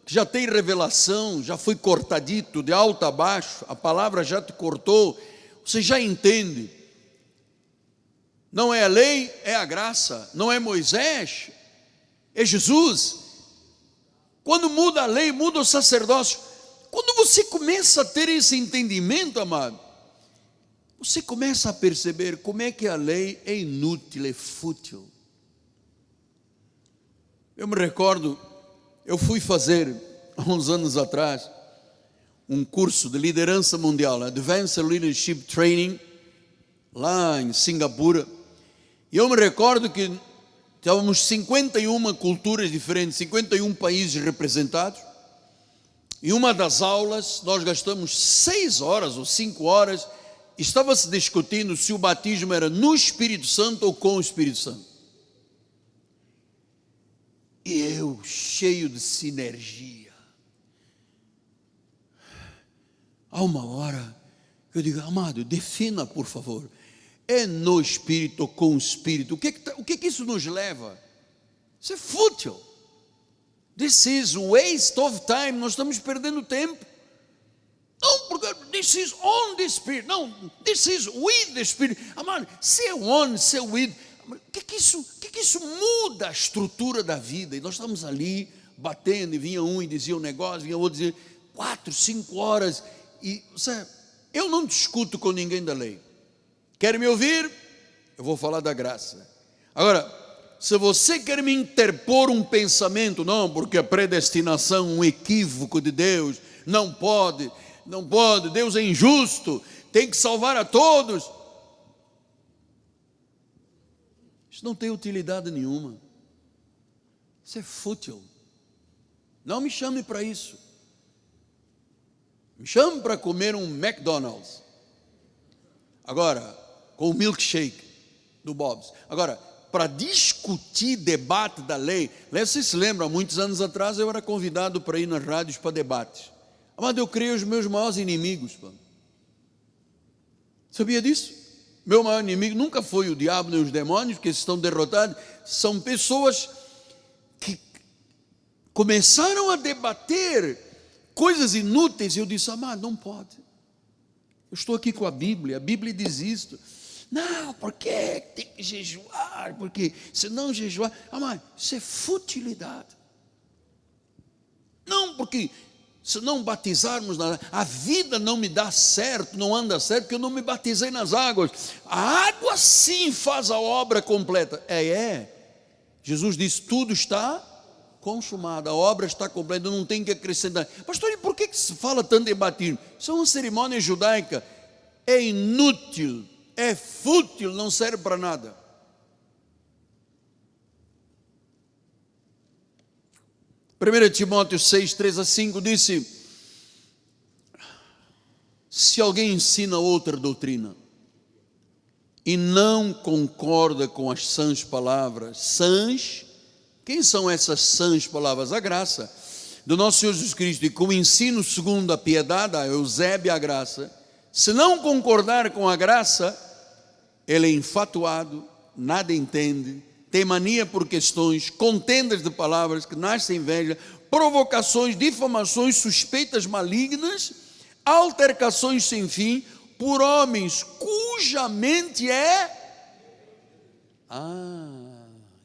que já tem revelação, já foi cortadito de alto a baixo, a palavra já te cortou, você já entende. Não é a lei, é a graça. Não é Moisés, é Jesus. Quando muda a lei, muda o sacerdócio. Quando você começa a ter esse entendimento, amado, você começa a perceber como é que a lei é inútil, é fútil. Eu me recordo, eu fui fazer, há uns anos atrás, um curso de liderança mundial, Advanced Leadership Training, lá em Singapura. E eu me recordo que estávamos 51 culturas diferentes, 51 países representados. E uma das aulas, nós gastamos 6 horas ou 5 horas, estava se discutindo se o batismo era no Espírito Santo ou com o Espírito Santo. E eu, cheio de sinergia, há uma hora, eu digo, amado, defina por favor, é no Espírito ou com o Espírito? O que isso nos leva? Isso é fútil. This is waste of time, nós estamos perdendo tempo. Não, porque this is on the Spirit. Não, this is with the Spirit. Amado, se é on, se é with, o que isso muda a estrutura da vida? E nós estamos ali batendo, e vinha um e dizia um negócio, vinha outro e dizia 4, 5 horas. E sabe, eu não discuto com ninguém da lei. Quer me ouvir? Eu vou falar da graça. Agora, se você quer me interpor um pensamento, não, porque a predestinação é um equívoco de Deus, não pode, Deus é injusto, tem que salvar a todos. Isso não tem utilidade nenhuma. Isso é fútil. Não me chame para isso. Me chame para comer um McDonald's. Agora, com o milkshake do Bob's. Agora, para discutir debate da lei, vocês se lembram, há muitos anos atrás eu era convidado para ir nas rádios para debates. Mas eu criei os meus maiores inimigos. Sabia disso? Meu maior inimigo nunca foi o diabo nem os demônios, porque estão derrotados. São pessoas que começaram a debater coisas inúteis. E eu disse, amado, não pode. Eu estou aqui com a Bíblia diz isto. Não, porque tem que jejuar, porque se não jejuar, amado, isso é futilidade. Não, porque se não batizarmos, a vida não me dá certo, não anda certo, porque eu não me batizei nas águas. A água sim faz a obra completa. Jesus disse, tudo está consumado, a obra está completa, não tem que acrescentar. Pastor, e por que se fala tanto em batismo? Isso é uma cerimônia judaica, é inútil, é fútil, não serve para nada. 1 Timóteo 6, 3-5 disse, se alguém ensina outra doutrina e não concorda com as sãs palavras, sãs, quem são essas sãs palavras? A graça do nosso Senhor Jesus Cristo, e com o ensino segundo a piedade, a Eusébia e a graça, se não concordar com a graça, ele é infatuado, nada entende, tem mania por questões, contendas de palavras que nascem inveja, provocações, difamações, suspeitas malignas, altercações sem fim, por homens cuja mente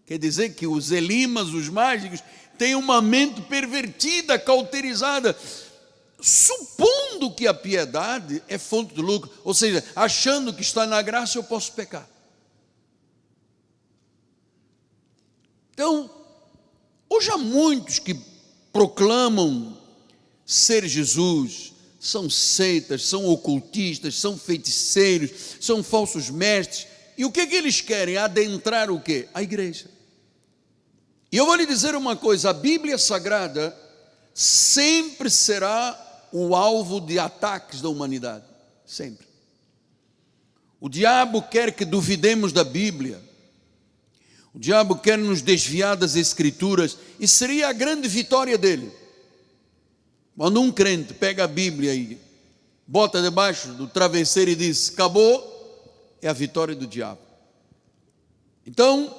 quer dizer que os elimas, os mágicos, têm uma mente pervertida, cauterizada, supondo que a piedade é fonte de lucro, ou seja, achando que está na graça eu posso pecar. Então, hoje há muitos que proclamam ser Jesus, são seitas, são ocultistas, são feiticeiros, são falsos mestres, e o que eles querem? Adentrar o quê? A igreja. E eu vou lhe dizer uma coisa, a Bíblia Sagrada sempre será o alvo de ataques da humanidade, sempre. O diabo quer que duvidemos da Bíblia, o diabo quer nos desviar das Escrituras, e seria a grande vitória dele. Quando um crente pega a Bíblia e bota debaixo do travesseiro e diz, acabou, é a vitória do diabo. Então,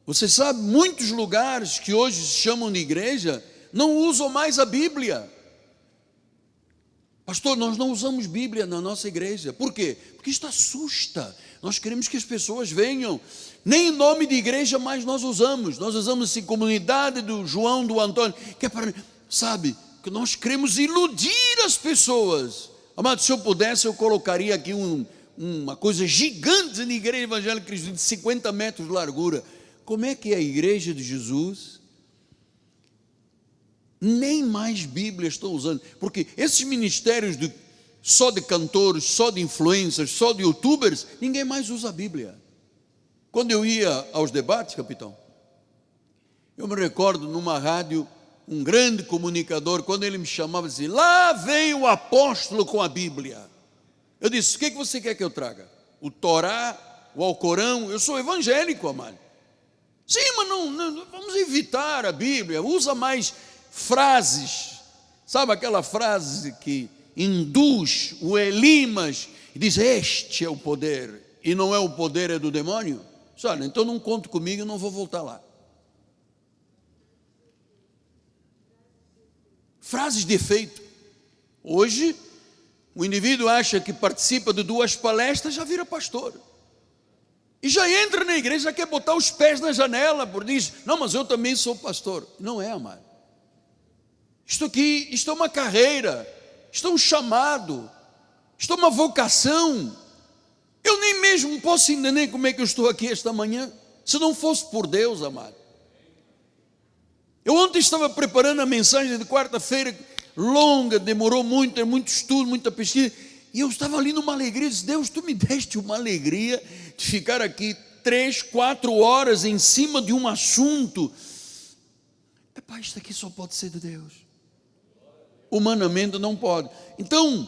você sabe, muitos lugares que hoje se chamam de igreja, não usam mais a Bíblia. Pastor, nós não usamos Bíblia na nossa igreja. Por quê? Porque isto assusta. Nós queremos que as pessoas venham. Nem nome de igreja mais nós usamos. Nós usamos assim, comunidade do João, do Antônio, que é para, sabe, que nós queremos iludir as pessoas. Amado, se eu pudesse, eu colocaria aqui uma coisa gigante na igreja evangélica cristã, de 50 metros de largura. Como é que é a igreja de Jesus? Nem mais Bíblia estão usando, porque esses ministérios só de cantores, só de influencers, só de youtubers, ninguém mais usa a Bíblia. Quando eu ia aos debates, capitão, eu me recordo numa rádio, um grande comunicador, quando ele me chamava, dizia, lá vem o apóstolo com a Bíblia. Eu disse, o que você quer que eu traga? O Torá, o Alcorão? Eu sou evangélico, amado. Sim, mas não, vamos evitar a Bíblia, usa mais frases, sabe aquela frase que induz o Elimas e diz, este é o poder, e não é o poder, é do demônio? Olha, então não conte comigo, eu não vou voltar lá. Frases de efeito. Hoje, o indivíduo acha que participa de 2 palestras, já vira pastor. E já entra na igreja, já quer botar os pés na janela, porque diz, não, mas eu também sou pastor. Não é, amado. Isto aqui, isto é uma carreira, isto é um chamado, isto é uma vocação. Eu nem mesmo posso entender como é que eu estou aqui esta manhã, se não fosse por Deus, amado. Eu ontem estava preparando a mensagem de quarta-feira, longa, demorou muito, tem muito estudo, muita pesquisa, e eu estava ali numa alegria, disse, Deus, tu me deste uma alegria de ficar aqui 3, 4 horas em cima de um assunto. Epá, isto aqui só pode ser de Deus. Humanamente não pode. Então,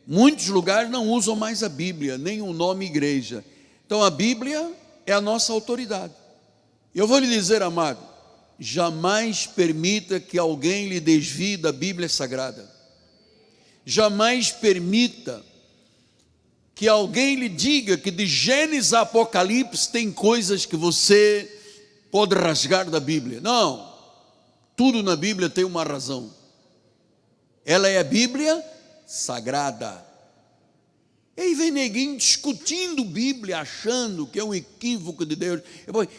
muitos lugares não usam mais a Bíblia, nem o nome igreja. Então a Bíblia é a nossa autoridade. Eu vou lhe dizer, amado, jamais permita que alguém lhe desvie da Bíblia Sagrada. Jamais permita que alguém lhe diga que de Gênesis a Apocalipse tem coisas que você pode rasgar da Bíblia. Não, tudo na Bíblia tem uma razão. Ela é a Bíblia Sagrada. E aí vem neguinho discutindo Bíblia, achando que é um equívoco de Deus.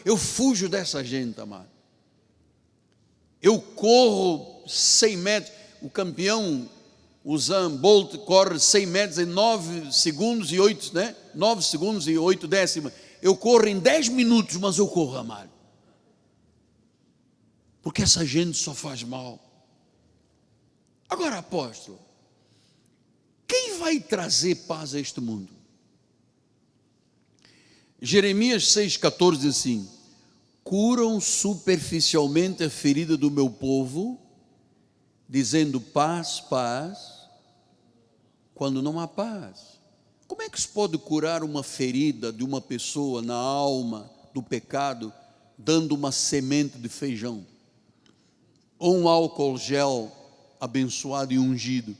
Eu fujo dessa gente, amado. Eu corro 100 metros, o campeão Usain Bolt corre 100 metros em 9 segundos e 8, né? 9 segundos e 8 décimas. Eu corro em 10 minutos, mas eu corro, amado. Porque essa gente só faz mal. Agora, apóstolo, quem vai trazer paz a este mundo? Jeremias 6,14 diz assim, curam superficialmente a ferida do meu povo, dizendo paz, paz, quando não há paz. Como é que se pode curar uma ferida de uma pessoa na alma do pecado, dando uma semente de feijão? Ou um álcool gel abençoado e ungido?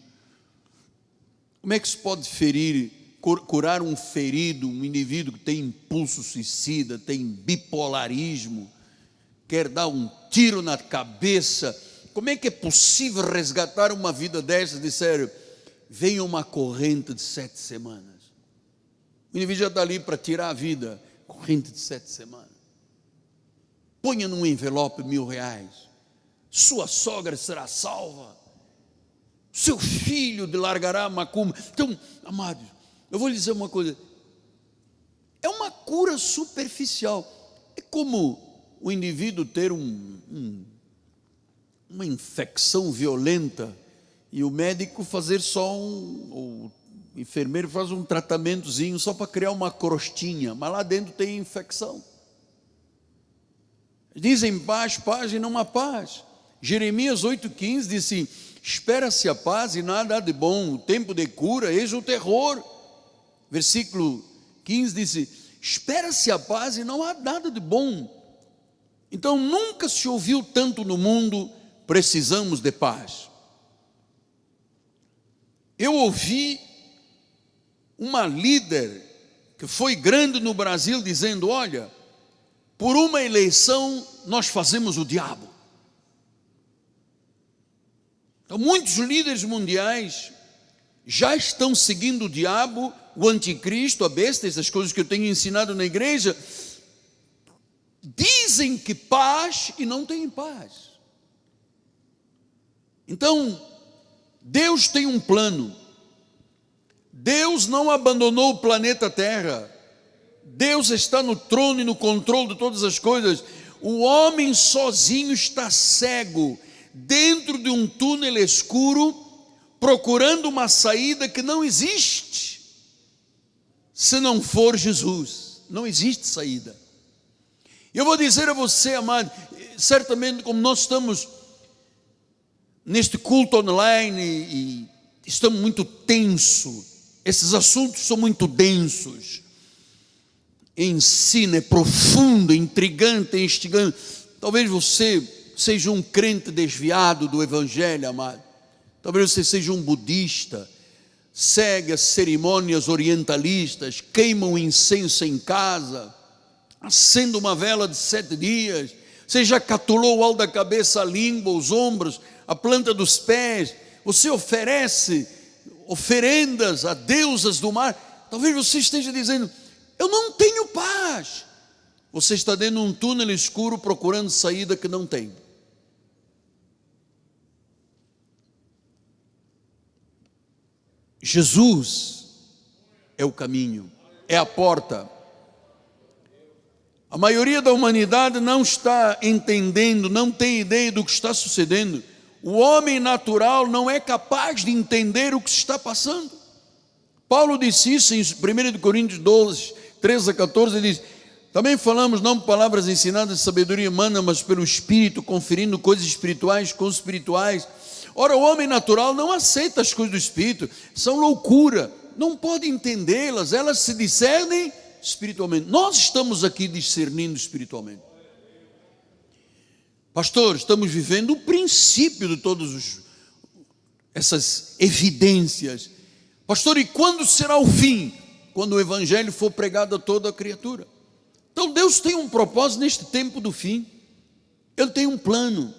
Como é que se pode curar um ferido, um indivíduo que tem impulso suicida, tem bipolarismo, quer dar um tiro na cabeça? Como é que é possível resgatar uma vida dessa? Disseram, venha uma corrente de 7 semanas. O indivíduo já está ali para tirar a vida. Corrente de 7 semanas. Ponha num envelope R$1.000. Sua sogra será salva. Seu filho largará a macumba. Então, amados, eu vou lhe dizer uma coisa. É uma cura superficial. É como o indivíduo ter uma infecção violenta e o médico fazer só o enfermeiro faz um tratamentozinho só para criar uma crostinha, mas lá dentro tem infecção. Dizem paz, paz e não há paz. Jeremias 8,15 diz assim, espera-se a paz e nada há de bom, o tempo de cura, eis o terror. Versículo 15 diz, espera-se a paz e não há nada de bom. Então nunca se ouviu tanto no mundo, precisamos de paz. Eu ouvi uma líder que foi grande no Brasil dizendo, olha, por uma eleição nós fazemos o diabo. Então, muitos líderes mundiais já estão seguindo o diabo, o anticristo, a besta, essas coisas que eu tenho ensinado na igreja. Dizem que paz e não têm paz. Então, Deus tem um plano. Deus não abandonou o planeta Terra. Deus está no trono e no controle de todas as coisas. O homem sozinho está cego, dentro de um túnel escuro, procurando uma saída que não existe. Se não for Jesus, não existe saída. Eu vou dizer a você, amado, certamente como nós estamos neste culto online e estamos muito tensos, esses assuntos são muito densos, ensino é profundo, intrigante, instigante. Talvez você seja um crente desviado do evangelho, amado. Talvez você seja um budista, segue as cerimônias orientalistas, queima um incenso em casa, acende uma vela de 7 dias, você já catulou o alto da cabeça, a língua, os ombros, a planta dos pés, você oferece oferendas a deusas do mar. Talvez você esteja dizendo: eu não tenho paz. Você está dentro de um túnel escuro procurando saída que não tem. Jesus é o caminho, é a porta. A maioria da humanidade não está entendendo, não tem ideia do que está sucedendo. O homem natural não é capaz de entender o que se está passando. Paulo disse isso em 1 Coríntios 12, 13 a 14, ele diz: também falamos não por palavras ensinadas de sabedoria humana, mas pelo Espírito, conferindo coisas espirituais com os espirituais. Ora, o homem natural não aceita as coisas do Espírito, são loucura, não pode entendê-las, elas se discernem espiritualmente. Nós estamos aqui discernindo espiritualmente. Pastor, estamos vivendo o princípio de todas essas evidências. Pastor, e quando será o fim? Quando o evangelho for pregado a toda a criatura. Então Deus tem um propósito neste tempo do fim. Ele tem um plano.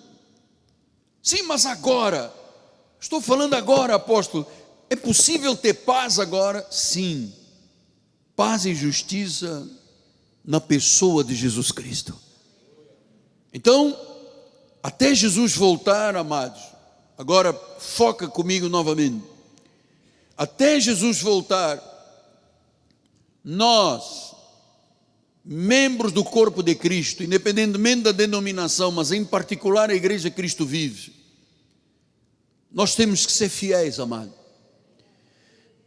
Sim, mas agora, estou falando agora, apóstolo, é possível ter paz agora? Sim, paz e justiça na pessoa de Jesus Cristo. Então, até Jesus voltar, amados, agora foca comigo novamente. Até Jesus voltar, nós, membros do corpo de Cristo, independentemente da denominação, mas em particular a Igreja Cristo Vive, nós temos que ser fiéis, amado.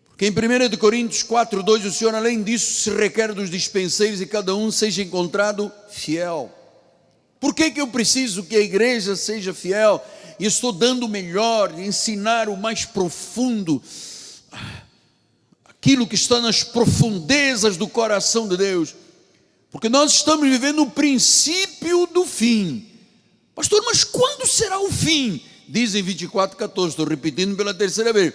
Porque em 1 Coríntios 4:2, o Senhor, além disso, se requer dos dispenseiros e cada um seja encontrado fiel. Por que eu preciso que a igreja seja fiel? E estou dando o melhor, ensinar o mais profundo, aquilo que está nas profundezas do coração de Deus. Porque nós estamos vivendo o princípio do fim. Pastor, mas quando será o fim? Diz em 24:14, estou repetindo pela terceira vez: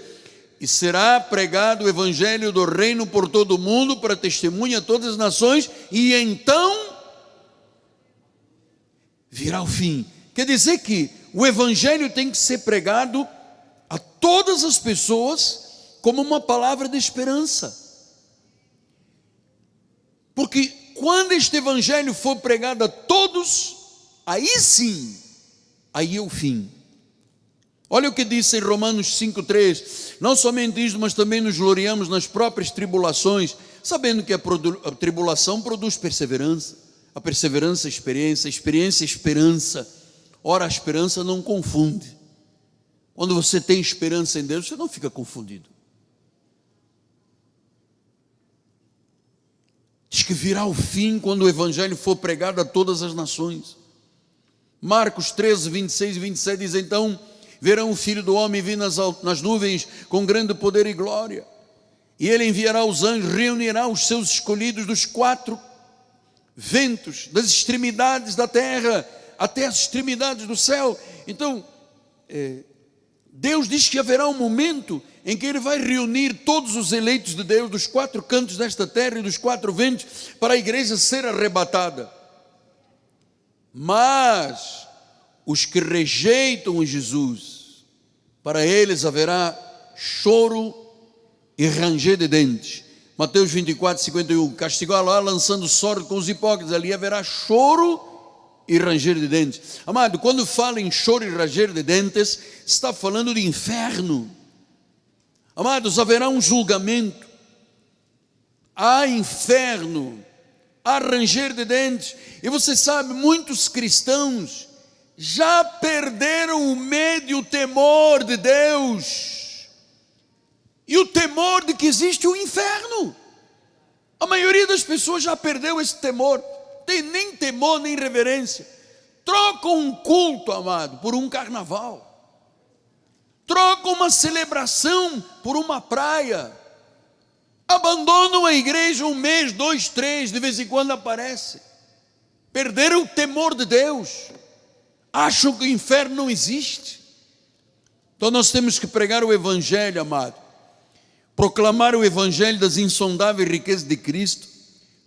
e será pregado o evangelho do reino por todo o mundo para testemunha a todas as nações, e então virá o fim. Quer dizer que o evangelho tem que ser pregado a todas as pessoas como uma palavra de esperança. Porque quando este evangelho for pregado a todos, aí sim, aí é o fim. Olha o que diz em Romanos 5:3: não somente isto, mas também nos gloriamos nas próprias tribulações, sabendo que a tribulação produz perseverança, a perseverança experiência, a experiência esperança. Ora, a esperança não confunde. Quando você tem esperança em Deus, você não fica confundido. Diz que virá o fim quando o evangelho for pregado a todas as nações. Marcos 13, 26 e 27 diz: então verão o Filho do Homem vir nas nuvens com grande poder e glória, e ele enviará os anjos, reunirá os seus escolhidos dos 4 ventos, das extremidades da terra até as extremidades do céu. Então, Deus diz que haverá um momento em que Ele vai reunir todos os eleitos de Deus dos 4 cantos desta terra e dos 4 ventos para a igreja ser arrebatada. Mas os que rejeitam Jesus para eles haverá choro e ranger de dentes. Mateus 24, 51, castigá-lo-á lançando sorte com os hipócritas, ali haverá choro e ranger de dentes. Amado, quando fala em choro e ranger de dentes, está falando de inferno. Amados, haverá um julgamento, há inferno, há ranger de dentes. E você sabe, muitos cristãos já perderam o medo e o temor de Deus, e o temor de que existe o inferno. A maioria das pessoas já perdeu esse temor, tem nem temor nem reverência. Trocam um culto, amado, por um carnaval, trocam uma celebração por uma praia, abandonam a igreja um mês, 2, 3, de vez em quando aparece. Perderam o temor de Deus, acham que o inferno não existe. Então nós temos que pregar o evangelho, amado, proclamar o evangelho das insondáveis riquezas de Cristo,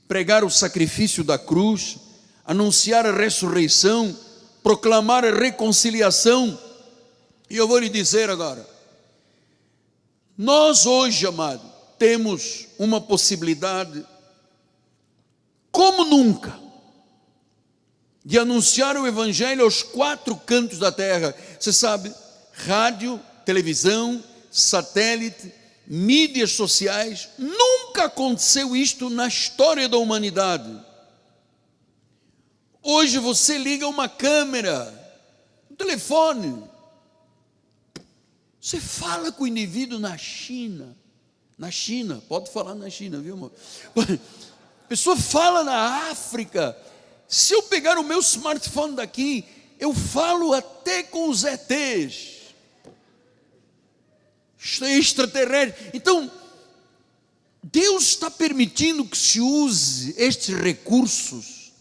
pregar o sacrifício da cruz, anunciar a ressurreição, proclamar a reconciliação. E eu vou lhe dizer agora, nós hoje, amado, temos uma possibilidade, como nunca, de anunciar o evangelho aos 4 cantos da terra. Você sabe, rádio, televisão, satélite, mídias sociais, nunca aconteceu isto na história da humanidade. Hoje você liga uma câmera, um telefone, você fala com o indivíduo na China, pode falar na China, viu, amor? A pessoa fala na África. Se eu pegar o meu smartphone daqui, eu falo até com os ETs, extraterrestre. Então, Deus está permitindo que se use estes recursos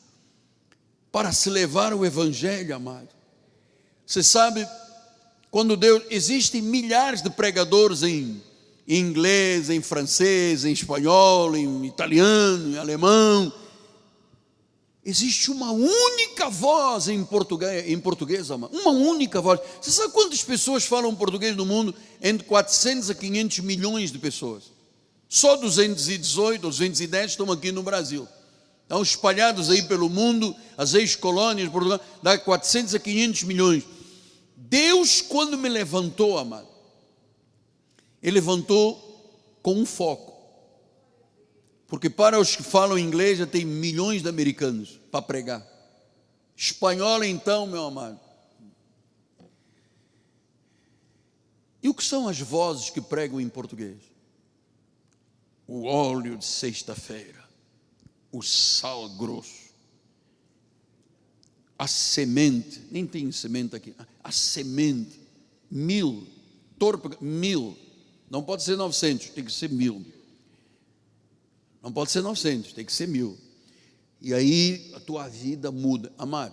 para se levar o evangelho, amado. Você sabe, quando Deus, existem milhares de pregadores em inglês, em francês, em espanhol, em italiano, em alemão. Existe uma única voz em português, amado. Uma única voz. Você sabe quantas pessoas falam português no mundo? Entre 400 a 500 milhões de pessoas. Só 218 ou 210 estão aqui no Brasil. Estão espalhados aí pelo mundo, as ex-colônias de Portugal, dá 400 a 500 milhões. Deus, quando me levantou, amado, Ele levantou com um foco. Porque para os que falam inglês já tem milhões de americanos para pregar. Espanhol então, meu amado. E o que são as vozes que pregam em português? O óleo de sexta-feira, o sal grosso, a semente, nem tem semente aqui, a semente, 1000, 1000, não pode ser 900, tem que ser 1000. Não pode ser 900, tem que ser 1000. E aí a tua vida muda. Amado,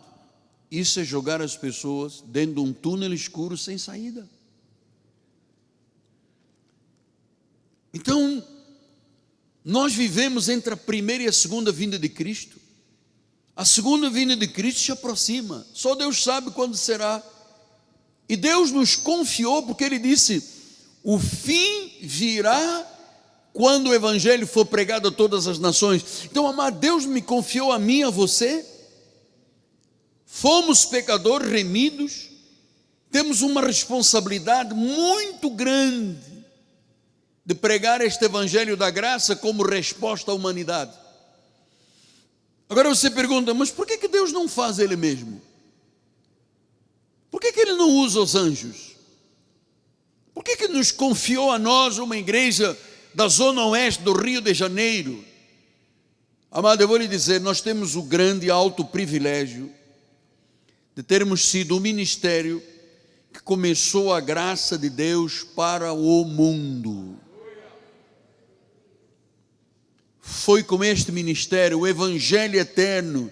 isso é jogar as pessoas dentro de um túnel escuro sem saída. Então, nós vivemos entre a primeira e a segunda vinda de Cristo. A segunda vinda de Cristo se aproxima. Só Deus sabe quando será. E Deus nos confiou, porque Ele disse: o fim virá quando o evangelho for pregado a todas as nações. Então, amado, Deus me confiou a mim, a você. Fomos pecadores remidos, temos uma responsabilidade muito grande de pregar este evangelho da graça como resposta à humanidade. Agora você pergunta, mas por que Deus não faz Ele mesmo? Por que Ele não usa os anjos? Por que nos confiou a nós, uma igreja da zona oeste do Rio de Janeiro? Amado, eu vou lhe dizer, nós temos o grande e alto privilégio de termos sido o ministério que começou a graça de Deus para o mundo. Foi com este ministério, o evangelho eterno,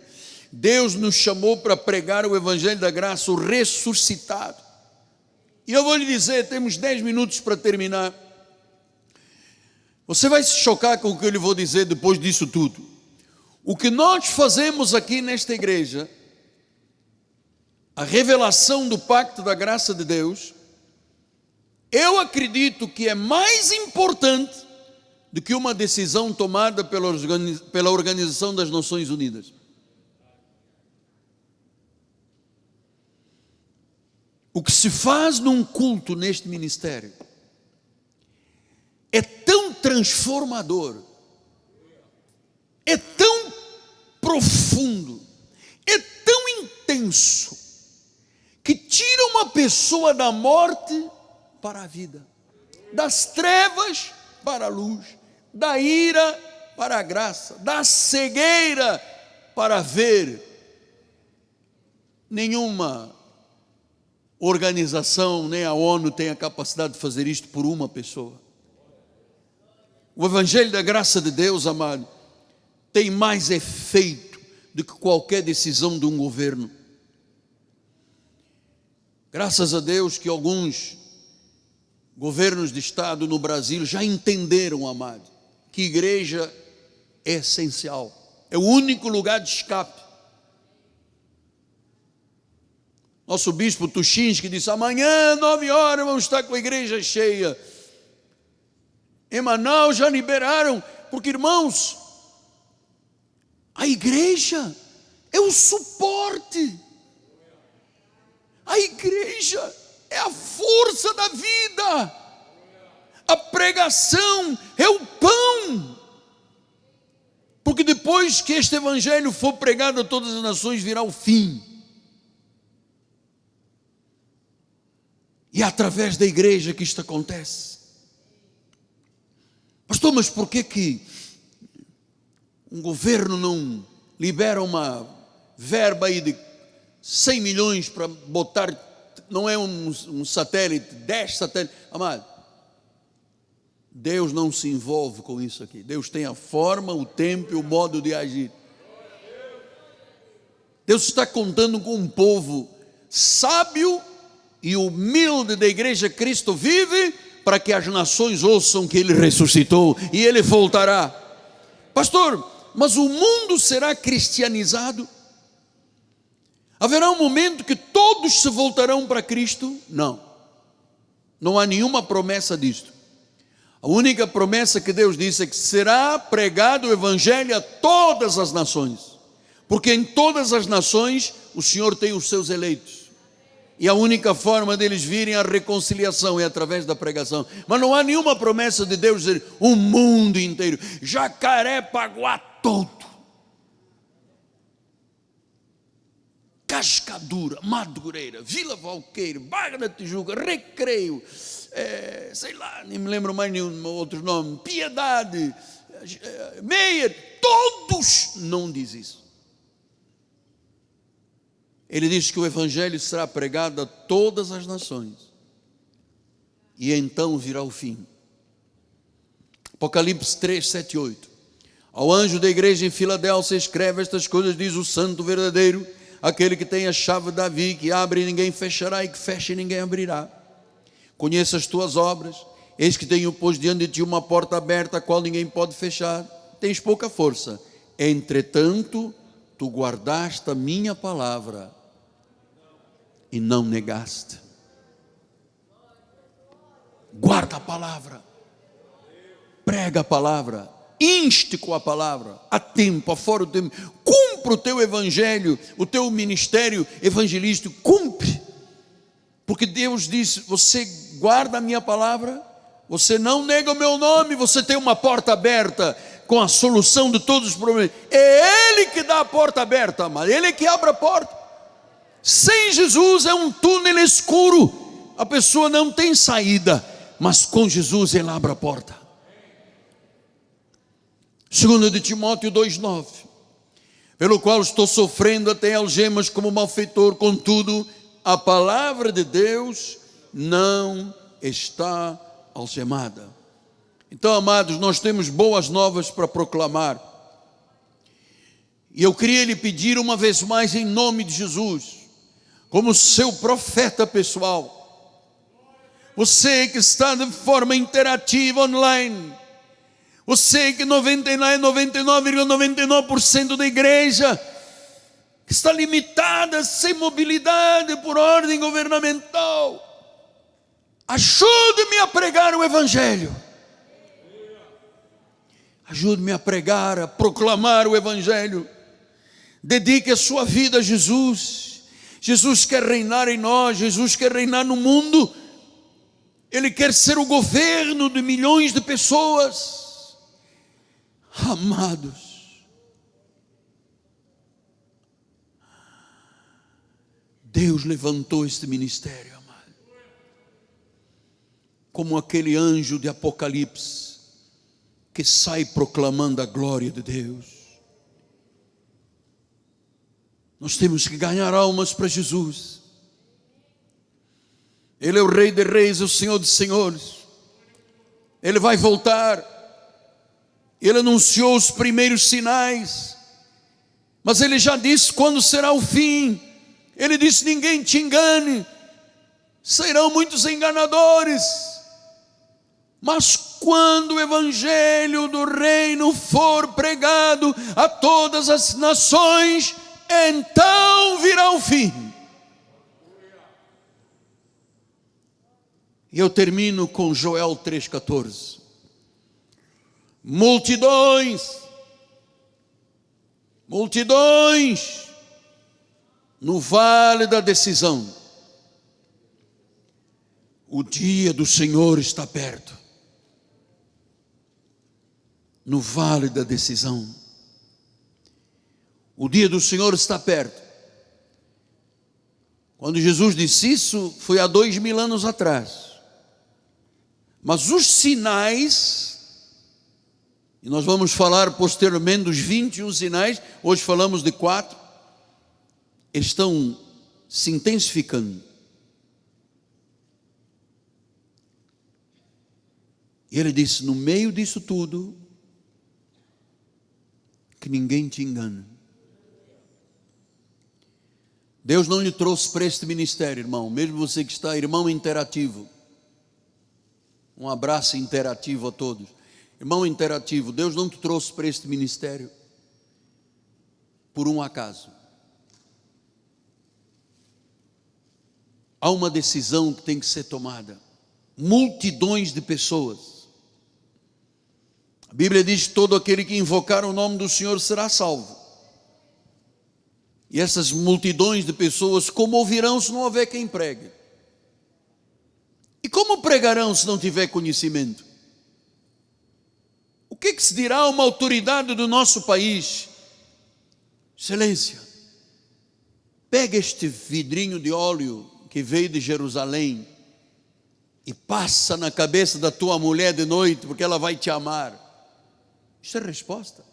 Deus nos chamou para pregar o evangelho da graça, o ressuscitado. E eu vou lhe dizer, temos 10 minutos para terminar. Você vai se chocar com o que eu lhe vou dizer depois disso tudo. O que nós fazemos aqui nesta igreja, a revelação do pacto da graça de Deus, eu acredito que é mais importante do que uma decisão tomada pela Organização das Nações Unidas. O que se faz num culto neste ministério é tão transformador, é tão profundo, é tão intenso, que tira uma pessoa da morte para a vida, das trevas para a luz, da ira para a graça, da cegueira para ver. Nenhuma organização, nem a ONU tem a capacidade de fazer isto por uma pessoa. O Evangelho da graça de Deus, amado, tem mais efeito do que qualquer decisão de um governo. Graças a Deus que alguns governos de Estado no Brasil já entenderam, amado, que igreja é essencial, é o único lugar de escape. Nosso bispo Tuchinski disse: amanhã, 9 horas, vamos estar com a igreja cheia. Em Manaus já liberaram, porque, irmãos, a igreja é o suporte, a igreja é a força da vida, a pregação é o pão, porque depois que este evangelho for pregado a todas as nações, virá o fim. E é através da igreja que isto acontece. Pastor, mas por que um governo não libera uma verba aí de 100 milhões para botar, não é um satélite, 10 satélites? Amado, Deus não se envolve com isso aqui. Deus tem a forma, o tempo e o modo de agir. Deus está contando com um povo sábio e humilde da igreja Cristo vive, para que as nações ouçam que Ele ressuscitou e Ele voltará. Pastor, mas o mundo será cristianizado? Haverá um momento que todos se voltarão para Cristo? Não, não há nenhuma promessa disto. A única promessa que Deus disse é que será pregado o Evangelho a todas as nações, porque em todas as nações o Senhor tem os seus eleitos. E a única forma deles virem a reconciliação é através da pregação. Mas não há nenhuma promessa de Deus dizer o mundo inteiro. Jacarepaguá todo, Cascadura, Madureira, Vila Valqueiro, Barra da Tijuca, Recreio, sei lá, nem me lembro mais nenhum outro nome, Piedade, Meia, todos não diz isso. Ele diz que o Evangelho será pregado a todas as nações, e então virá o fim. Apocalipse 3, 7 e 8. Ao anjo da igreja em Filadélfia escreve estas coisas, diz o santo verdadeiro, aquele que tem a chave de Davi, que abre e ninguém fechará, e que fecha e ninguém abrirá. Conheço as tuas obras, eis que tenho posto diante de ti uma porta aberta, a qual ninguém pode fechar. Tens pouca força, entretanto, tu guardaste a minha palavra e não negaste. Guarda a palavra, prega a palavra, inste com a palavra, a tempo, a fora do tempo, cumpre o teu evangelho, o teu ministério evangelístico, cumpre, porque Deus disse: você guarda a minha palavra, você não nega o meu nome, você tem uma porta aberta com a solução de todos os problemas. É Ele que dá a porta aberta, amado, Ele é que abre a porta. Sem Jesus é um túnel escuro, a pessoa não tem saída, mas com Jesus Ele abre a porta. 2 de Timóteo 2,9, pelo qual estou sofrendo até algemas como malfeitor, contudo a palavra de Deus não está algemada. Então, amados, nós temos boas novas para proclamar, e eu queria lhe pedir uma vez mais, em nome de Jesus, como seu profeta pessoal, você que está de forma interativa online, você que 99,99% da igreja que está limitada, sem mobilidade por ordem governamental, Ajude-me a pregar o Evangelho. Ajude-me a pregar, a proclamar o Evangelho. Dedique a sua vida a Jesus. Jesus quer reinar em nós, Jesus quer reinar no mundo. Ele quer ser o governo de milhões de pessoas. Amados, Deus levantou este ministério, amado, como aquele anjo de Apocalipse que sai proclamando a glória de Deus. Nós temos que ganhar almas para Jesus. Ele é o Rei de Reis, o Senhor dos Senhores. Ele vai voltar. Ele anunciou os primeiros sinais, mas ele já disse quando será o fim. Ele disse: ninguém te engane, serão muitos enganadores. Mas quando o Evangelho do Reino for pregado a todas as nações, então virá o fim. E eu termino com Joel 3,14. Multidões no vale da decisão. O dia do Senhor está perto. No vale da decisão. O dia do Senhor está perto. Quando Jesus disse isso, foi há 2000 anos atrás. Mas os sinais, e nós vamos falar posteriormente dos 21 sinais, hoje falamos de 4, estão se intensificando. E ele disse: no meio disso tudo, que ninguém te engane. Deus não lhe trouxe para este ministério, irmão, mesmo você que está, irmão interativo. Um abraço interativo a todos. Irmão interativo, Deus não te trouxe para este ministério por um acaso. Há uma decisão que tem que ser tomada. Multidões de pessoas. A Bíblia diz que todo aquele que invocar o nome do Senhor será salvo. E essas multidões de pessoas, como ouvirão se não houver quem pregue? E como pregarão se não tiver conhecimento? O que se dirá a uma autoridade do nosso país? Excelência, pega este vidrinho de óleo que veio de Jerusalém e passa na cabeça da tua mulher de noite, porque ela vai te amar. Isso é resposta.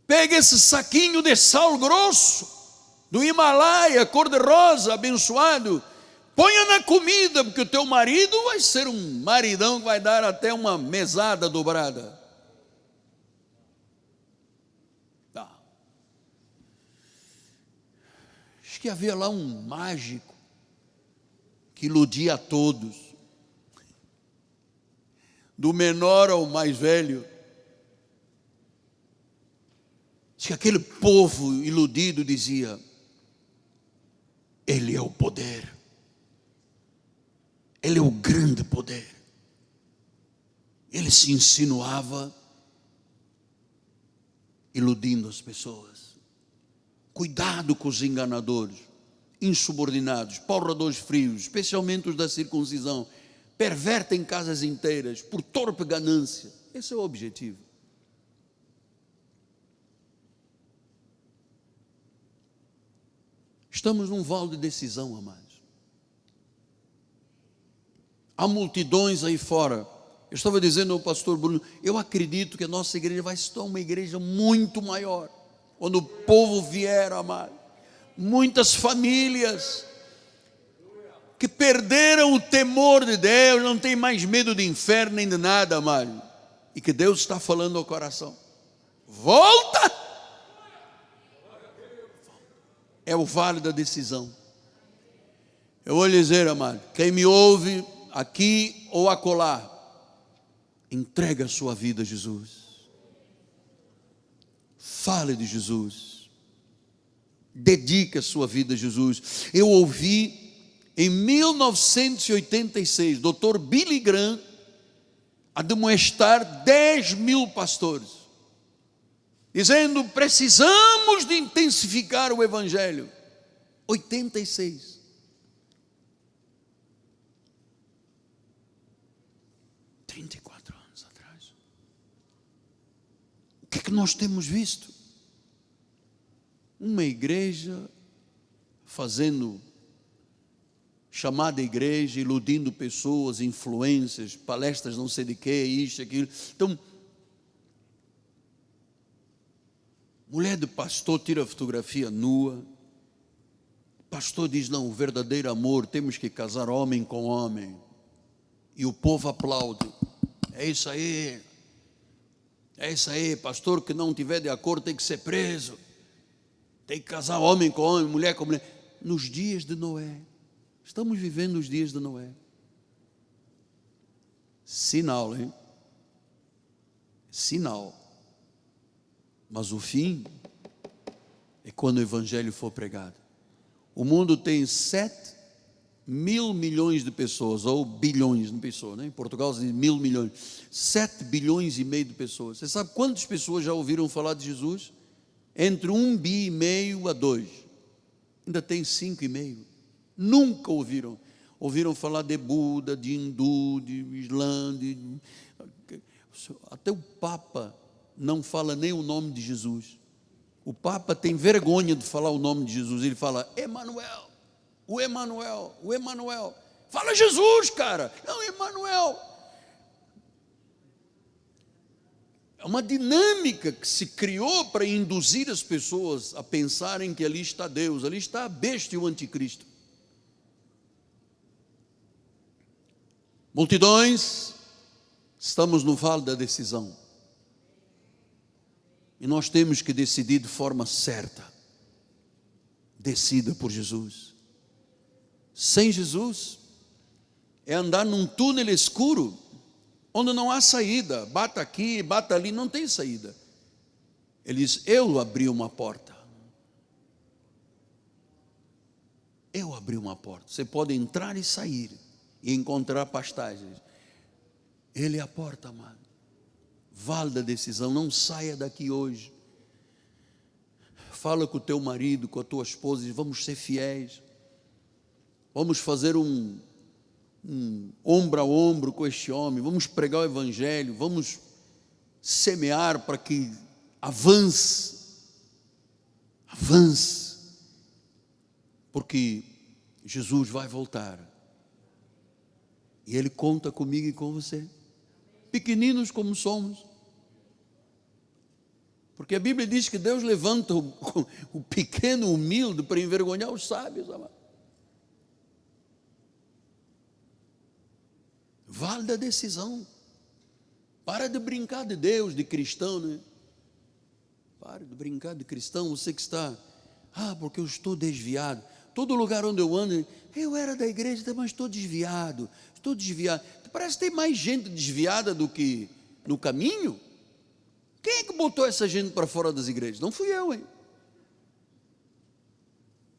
Pega esse saquinho de sal grosso do Himalaia, cor-de-rosa, abençoado, ponha na comida, porque o teu marido vai ser um maridão que vai dar até uma mesada dobrada. Tá. Acho que havia lá um mágico que iludia a todos, do menor ao mais velho. Diz que aquele povo iludido dizia: Ele é o poder. Ele é o grande poder. Ele se insinuava, iludindo as pessoas. Cuidado com os enganadores, insubordinados, pauradores frios, especialmente os da circuncisão. Pervertem casas inteiras por torpe ganância. Esse é o objetivo. Estamos num vale de decisão, amados. Há multidões aí fora. Eu estava dizendo ao pastor Bruno, eu acredito que a nossa igreja vai se tornar uma igreja muito maior, quando o povo vier, amado. Muitas famílias que perderam o temor de Deus, não tem mais medo de inferno nem de nada, amado. E que Deus está falando ao coração: volta! É o vale da decisão. Eu vou lhe dizer, amado, quem me ouve aqui ou acolá, entrega a sua vida a Jesus. Fale de Jesus. Dedique a sua vida a Jesus. Eu ouvi em 1986, Dr. Billy Graham admoestar 10 mil pastores, dizendo: precisamos de intensificar o evangelho. 86. Anos atrás. O que é que nós temos visto? Uma igreja fazendo chamada igreja, iludindo pessoas, influências, palestras não sei de quê, isso, aquilo. Então, mulher de pastor tira fotografia nua. Pastor diz: não, o verdadeiro amor, temos que casar homem com homem. E o povo aplaude. É isso aí, pastor que não tiver de acordo tem que ser preso. Tem que casar homem com homem, mulher com mulher. Nos dias de Noé, estamos vivendo os dias de Noé. Sinal, hein? Sinal. Mas o fim é quando o evangelho for pregado. O mundo tem 7 mil milhões de pessoas, ou bilhões de pessoas, né? Em Portugal se diz 1.000 milhões. 7 bilhões e meio de pessoas. Você sabe quantas pessoas já ouviram falar de Jesus? Entre 1,5 bi a 2. Ainda tem 5,5. Nunca ouviram. Ouviram falar de Buda, de Hindu, de Islã, até o Papa não fala nem o nome de Jesus. O Papa tem vergonha de falar o nome de Jesus. Ele fala: Emanuel, o Emanuel, o Emanuel. Fala Jesus, cara. Não, Emanuel. É uma dinâmica que se criou para induzir as pessoas a pensarem que ali está Deus, ali está a besta e o anticristo. Multidões, estamos no vale da decisão. E nós temos que decidir de forma certa. Decida por Jesus. Sem Jesus, é andar num túnel escuro, onde não há saída. Bata aqui, bata ali, não tem saída. Ele diz: eu abri uma porta. Eu abri uma porta. Você pode entrar e sair, e encontrar pastagens. Ele é a porta, amado. Vale da decisão, não saia daqui hoje. Fala com o teu marido, com a tua esposa, diz: vamos ser fiéis. Vamos fazer um ombro a ombro com este homem, vamos pregar o evangelho, vamos semear para que avance, porque Jesus vai voltar, e Ele conta comigo e com você, pequeninos como somos, porque a Bíblia diz que Deus levanta o pequeno humilde para envergonhar os sábios, amado. Vale da decisão. Para de brincar de Deus, de cristão, né? Para de brincar de cristão. Você que está: porque eu estou desviado. Todo lugar onde eu ando, eu era da igreja, mas estou desviado. Parece que tem mais gente desviada do que no caminho. Quem é que botou essa gente para fora das igrejas? Não fui eu, hein?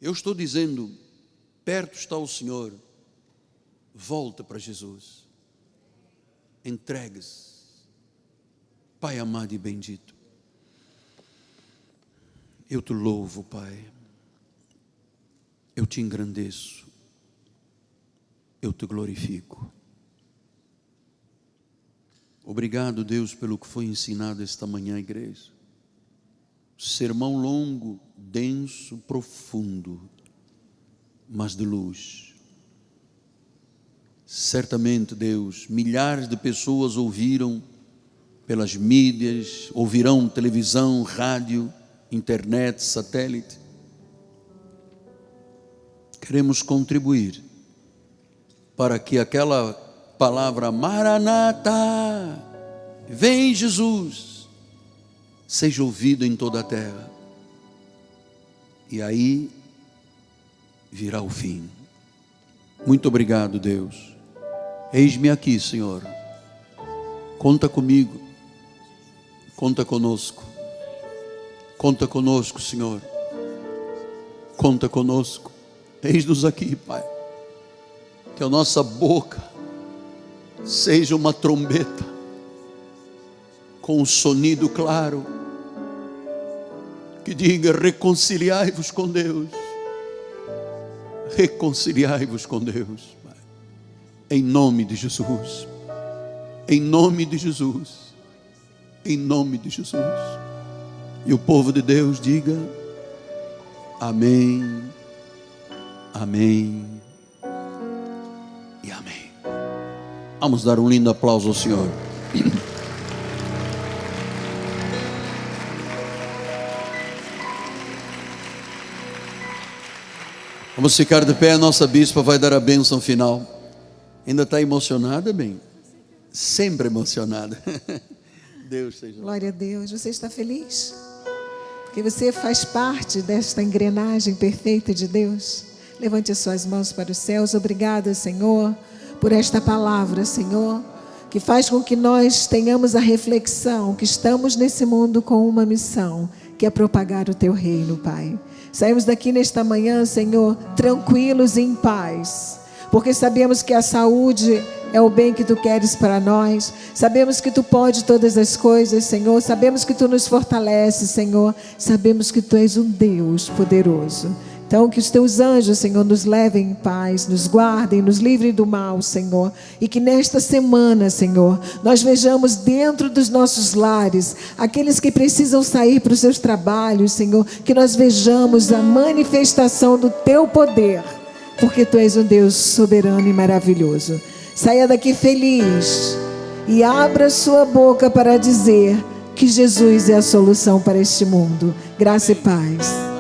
Eu estou dizendo: perto está o Senhor. Volta para Jesus. Entregue-se. Pai amado e bendito, eu te louvo, Pai. Eu te engrandeço. Eu te glorifico. Obrigado, Deus, pelo que foi ensinado esta manhã, igreja. Sermão longo, denso, profundo, mas de luz. Certamente, Deus, milhares de pessoas ouviram pelas mídias, ouvirão televisão, rádio, internet, satélite. Queremos contribuir para que aquela palavra Maranata, vem Jesus, seja ouvida em toda a terra. E aí virá o fim. Muito obrigado, Deus. Eis-me aqui, Senhor. Conta comigo. Conta conosco. Conta conosco, Senhor. Conta conosco. Eis-nos aqui, Pai. Que a nossa boca seja uma trombeta com um sonido claro que diga: reconciliai-vos com Deus. Reconciliai-vos com Deus, Pai. Em nome de Jesus. Em nome de Jesus. Em nome de Jesus. E o povo de Deus diga: amém, amém e amém. Vamos dar um lindo aplauso ao Senhor. Vamos ficar de pé, a nossa bispa vai dar a bênção final. Ainda está emocionada, bem? Sempre emocionada. Deus seja. Glória a Deus. Você está feliz? Porque você faz parte desta engrenagem perfeita de Deus. Levante as suas mãos para os céus. Obrigada, Senhor, por esta palavra, Senhor, que faz com que nós tenhamos a reflexão que estamos nesse mundo com uma missão, que é propagar o Teu reino, Pai. Saímos daqui nesta manhã, Senhor, tranquilos e em paz, porque sabemos que a saúde é o bem que Tu queres para nós. Sabemos que Tu pode todas as coisas, Senhor. Sabemos que Tu nos fortaleces, Senhor. Sabemos que Tu és um Deus poderoso. Então, que os Teus anjos, Senhor, nos levem em paz, nos guardem, nos livrem do mal, Senhor. E que nesta semana, Senhor, nós vejamos dentro dos nossos lares, aqueles que precisam sair para os seus trabalhos, Senhor, que nós vejamos a manifestação do Teu poder, porque Tu és um Deus soberano e maravilhoso. Saia daqui feliz e abra sua boca para dizer que Jesus é a solução para este mundo. Graça e paz.